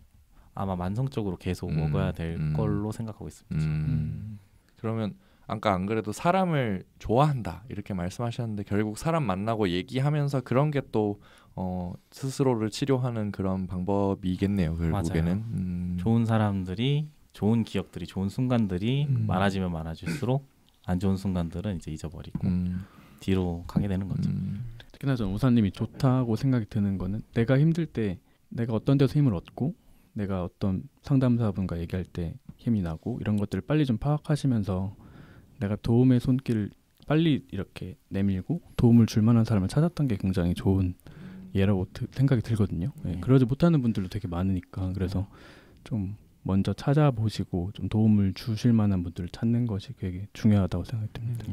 아마 만성적으로 계속 먹어야 될 걸로 생각하고 있습니다. 그러면 아까 안 그래도 사람을 좋아한다 이렇게 말씀하셨는데 결국 사람 만나고 얘기하면서 그런 게 또 스스로를 치료하는 그런 방법이겠네요. 결국에는 좋은 사람들이, 좋은 기억들이, 좋은 순간들이 많아지면 많아질수록 안 좋은 순간들은 이제 잊어버리고 뒤로 가게 되는 거죠. 특히나 특히나 전 우사님이 좋다고 생각이 드는 거는 내가 힘들 때 내가 어떤 데서 힘을 얻고 내가 어떤 상담사분과 얘기할 때 힘이 나고 이런 것들을 빨리 좀 파악하시면서 내가 도움의 손길을 빨리 이렇게 내밀고 도움을 줄 만한 사람을 찾았던 게 굉장히 좋은 예라고 생각이 들거든요. 네, 그러지 못하는 분들도 되게 많으니까 그래서 좀 먼저 찾아보시고 좀 도움을 주실 만한 분들을 찾는 것이 되게 중요하다고 생각이 듭니다.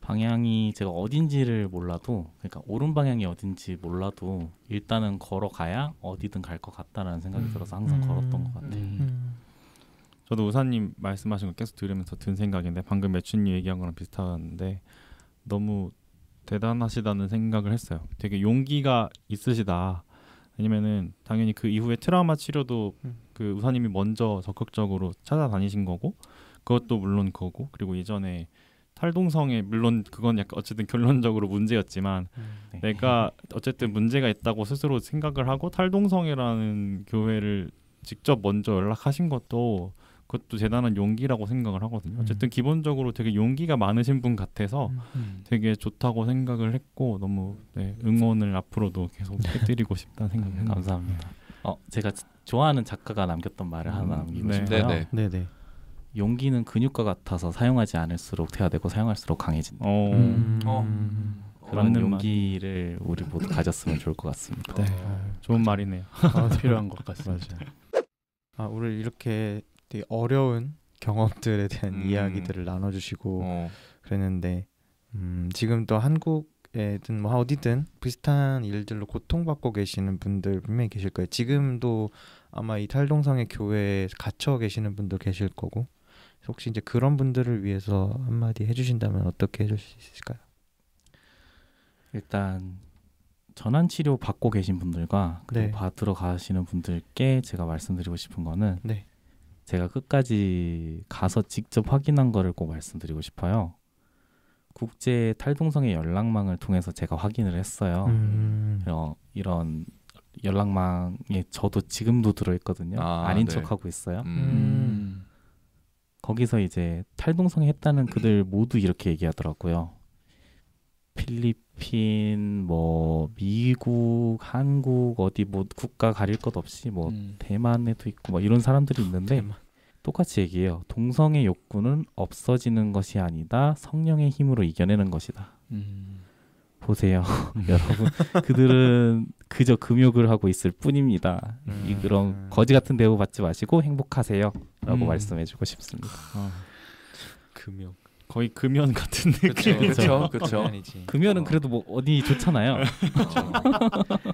방향이 제가 어딘지를 몰라도 그러니까 옳은 방향이 어딘지 몰라도 일단은 걸어가야 어디든 갈 것 같다라는 생각이 들어서 항상 걸었던 것 같아요. 저도 우사님 말씀하신 거 계속 들으면서 든 생각인데 방금 매춘님 얘기한 거랑 비슷한데 너무 대단하시다는 생각을 했어요. 되게 용기가 있으시다. 아니면은 당연히 그 이후에 트라우마 치료도 그 우사님이 먼저 적극적으로 찾아다니신 거고 그것도 물론 거고 그리고 예전에 탈동성에 물론 그건 약간 어쨌든 결론적으로 문제였지만 내가 어쨌든 문제가 있다고 스스로 생각을 하고 탈동성이라는 교회를 직접 먼저 연락하신 것도 그것도 대단한 용기라고 생각을 하거든요. 어쨌든 기본적으로 되게 용기가 많으신 분 같아서 되게 좋다고 생각을 했고 너무 응원을 앞으로도 계속 해드리고 싶다는 생각이 감사합니다. 제가 좋아하는 작가가 남겼던 말을 하나 남기고 싶어요. 네네. 용기는 근육과 같아서 사용하지 않을수록 퇴화되고 사용할수록 강해진다. 그런 용기를 우리 모두 가졌으면 좋을 것 같습니다. 네. 좋은 말이네요. 필요한 것 같습니다. 오늘 이렇게 되게 어려운 경험들에 대한 이야기들을 나눠주시고 그랬는데 지금 또 한국에든 뭐 어디든 비슷한 일들로 고통받고 계시는 분들 분명히 계실 거예요. 지금도 아마 이 탈동성의 교회에 갇혀 계시는 분도 계실 거고 혹시 이제 그런 분들을 위해서 한마디 해주신다면 어떻게 해줄 수 있을까요? 일단 전환 치료 받고 계신 분들과 그리고 받으러 가시는 분들께 제가 말씀드리고 싶은 거는 제가 끝까지 가서 직접 확인한 거를 꼭 말씀드리고 싶어요. 국제 탈동성의 연락망을 통해서 제가 확인을 했어요. 이런 연락망에 저도 지금도 들어있거든요. 아닌 척하고 있어요. 거기서 이제 탈동성이 했다는 그들 모두 이렇게 얘기하더라고요. 필리핀, 뭐 미국, 한국 어디 뭐 국가 가릴 것 없이 뭐 대만에도 있고 뭐 이런 사람들이 있는데 똑같이 얘기해요. 동성의 욕구는 없어지는 것이 아니다. 성령의 힘으로 이겨내는 것이다. 보세요. 여러분 그들은 그저 금욕을 하고 있을 뿐입니다. 그런 거지 같은 대우 받지 마시고 행복하세요 라고 말씀해주고 싶습니다. 금욕 거의 금연 같은 느낌. 그렇죠. 금연은 그래도 뭐 어디 좋잖아요.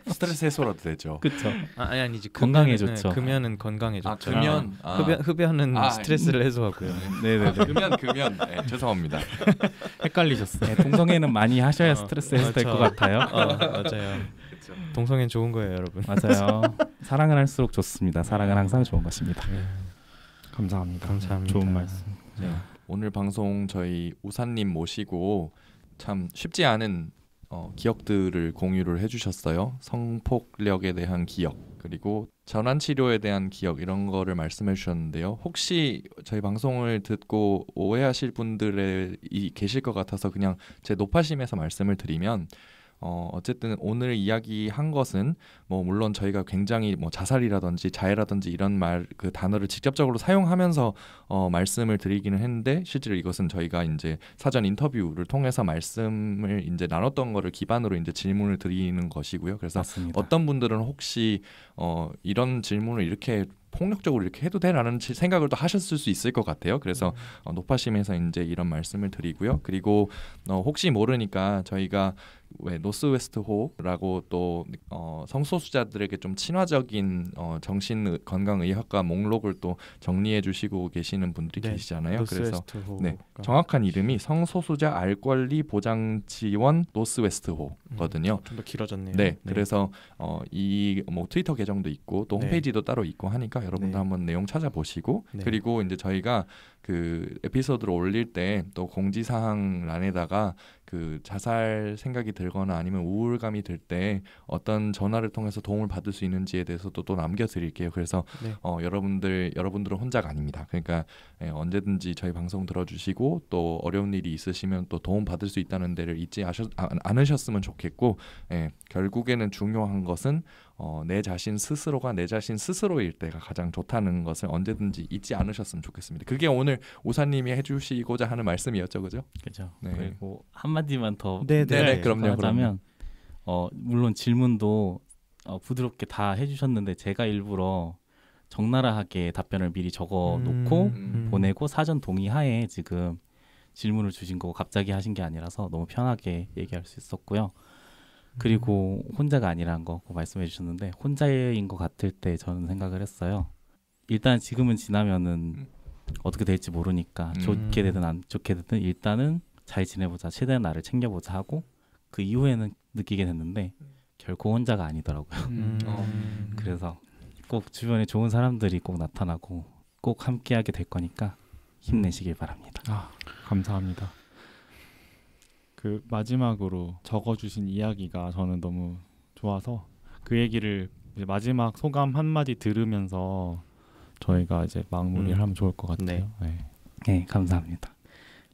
스트레스 해소라도 되죠. 그렇죠. 아니지. 건강에 좋죠. 금연은 건강에 좋죠. 금연. 흡연은 스트레스를 해소하고요. 네네. 금연. 네, 죄송합니다. 헷갈리셨어요. 동성애는 많이 하셔야 스트레스 해소될 것 같아요. 맞아요. 동성애는 좋은 거예요, 여러분. 맞아요. 사랑을 할수록 좋습니다. 사랑은 항상 좋은 것입니다. 감사합니다. 감사합니다. 좋은 말씀. 오늘 방송 저희 우사님 모시고 참 쉽지 않은 기억들을 공유를 해주셨어요. 성폭력에 대한 기억 그리고 전환치료에 대한 기억 이런 거를 말씀해 주셨는데요. 혹시 저희 방송을 듣고 오해하실 분들이 계실 것 같아서 그냥 제 높아심에서 말씀을 드리면 어쨌든 오늘 이야기한 것은 뭐 물론 저희가 굉장히 뭐 자살이라든지 자해라든지 이런 그 단어를 직접적으로 사용하면서 말씀을 드리기는 했는데 실제로 이것은 저희가 이제 사전 인터뷰를 통해서 말씀을 이제 나눴던 거를 기반으로 이제 질문을 드리는 것이고요. 그래서 맞습니다. 어떤 분들은 혹시 이런 질문을 이렇게 폭력적으로 이렇게 해도 돼라는 생각을 또 하셨을 수 있을 것 같아요. 그래서 높아심에서 이제 이런 말씀을 드리고요. 그리고 혹시 모르니까 저희가 왜 노스웨스트호라고 또 성소수자들에게 좀 친화적인 정신건강의학과 목록을 또 정리해주시고 계시는 분들이 계시잖아요. 그래서 정확한 이름이 성소수자 알권리 보장지원 노스웨스트호거든요. 좀 더 길어졌네요. 네. 그래서 이 뭐 트위터 계정도 있고 또 홈페이지도 따로 있고 하니까 여러분도 한번 내용 찾아보시고 그리고 이제 저희가 그 에피소드를 올릴 때 또 공지사항란에다가 그 자살 생각이 들거나 아니면 우울감이 들 때 어떤 전화를 통해서 도움을 받을 수 있는지에 대해서도 또 남겨드릴게요. 그래서 네. 여러분들은 혼자가 아닙니다. 그러니까 언제든지 저희 방송 들어주시고 또 어려운 일이 있으시면 또 도움 받을 수 있다는 데를 잊지 않으셨으면 좋겠고, 결국에는 중요한 것은 내 자신 스스로가 내 자신 스스로일 때가 가장 좋다는 것을 언제든지 잊지 않으셨으면 좋겠습니다. 그게 오늘 우사님이 해주시고자 하는 말씀이었죠, 그죠? 그죠. 네. 그리고 한마디만 더 그럼요. 하자면 물론 질문도 부드럽게 다 해주셨는데 제가 일부러 적나라하게 답변을 미리 적어놓고 보내고 사전 동의하에 지금 질문을 주신 거고 갑자기 하신 게 아니라서 너무 편하게 얘기할 수 있었고요. 그리고 혼자가 아니라는 거 말씀해 주셨는데 혼자인 것 같을 때 저는 생각을 했어요. 일단 지금은 지나면은 어떻게 될지 모르니까 좋게 되든 안 좋게 되든 일단은 잘 지내보자, 최대한 나를 챙겨보자 하고 그 이후에는 느끼게 됐는데 결코 혼자가 아니더라고요. 그래서 꼭 주변에 좋은 사람들이 꼭 나타나고 꼭 함께하게 될 거니까 힘내시길 바랍니다. 감사합니다. 그 마지막으로 적어주신 이야기가 저는 너무 좋아서 그 얘기를 이제 마지막 소감 한마디 들으면서 저희가 이제 마무리를 하면 좋을 것 같아요. 네, 감사합니다.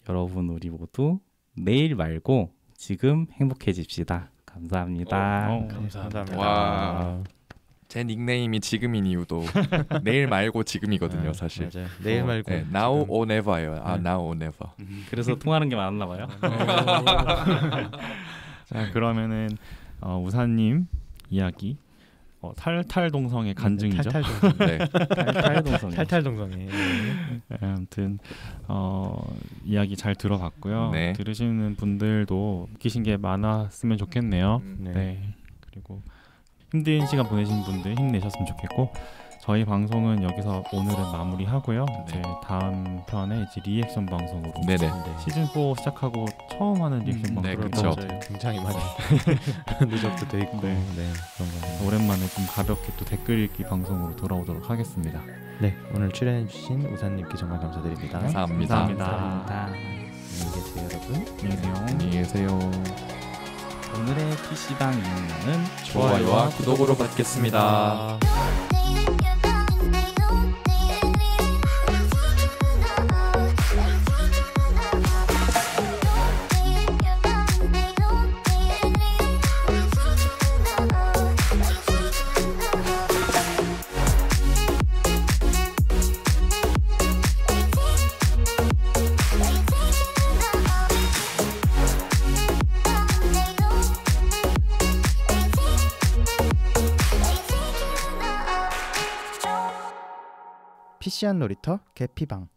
여러분 우리 모두 내일 말고 지금 행복해집시다. 감사합니다. 감사합니다. 와. 제 닉네임이 지금인 이유도 내일 말고 지금이거든요, 사실. 맞아요. 내일 말고 now or never예요. now or never. 그래서 통하는 게 많았나 봐요. 자, 그러면은 우사님 이야기 탈탈동성의 간증이죠. 탈탈동성의. 아무튼 이야기 잘 들어봤고요. 네. 들으시는 분들도 느끼신 게 많았으면 좋겠네요. 네. 그리고 힘든 시간 보내신 분들 힘내셨으면 좋겠고, 저희 방송은 여기서 오늘은 마무리하고요. 이제 다음 편에 이제 리액션 방송으로 시즌 4 시작하고 처음 하는 리액션 방송으로 굉장히 많이 누적도 돼 있고 그런 거 오랜만에 좀 가볍게 또 댓글 읽기 방송으로 돌아오도록 하겠습니다. 네, 오늘 출연해주신 우사님께 정말 감사드립니다. 감사합니다. 안녕히 계세요, 여러분. 안녕히 계세요. 오늘의 PC방 이용료는 좋아요와 구독으로 받겠습니다. PC한 놀이터 개피방.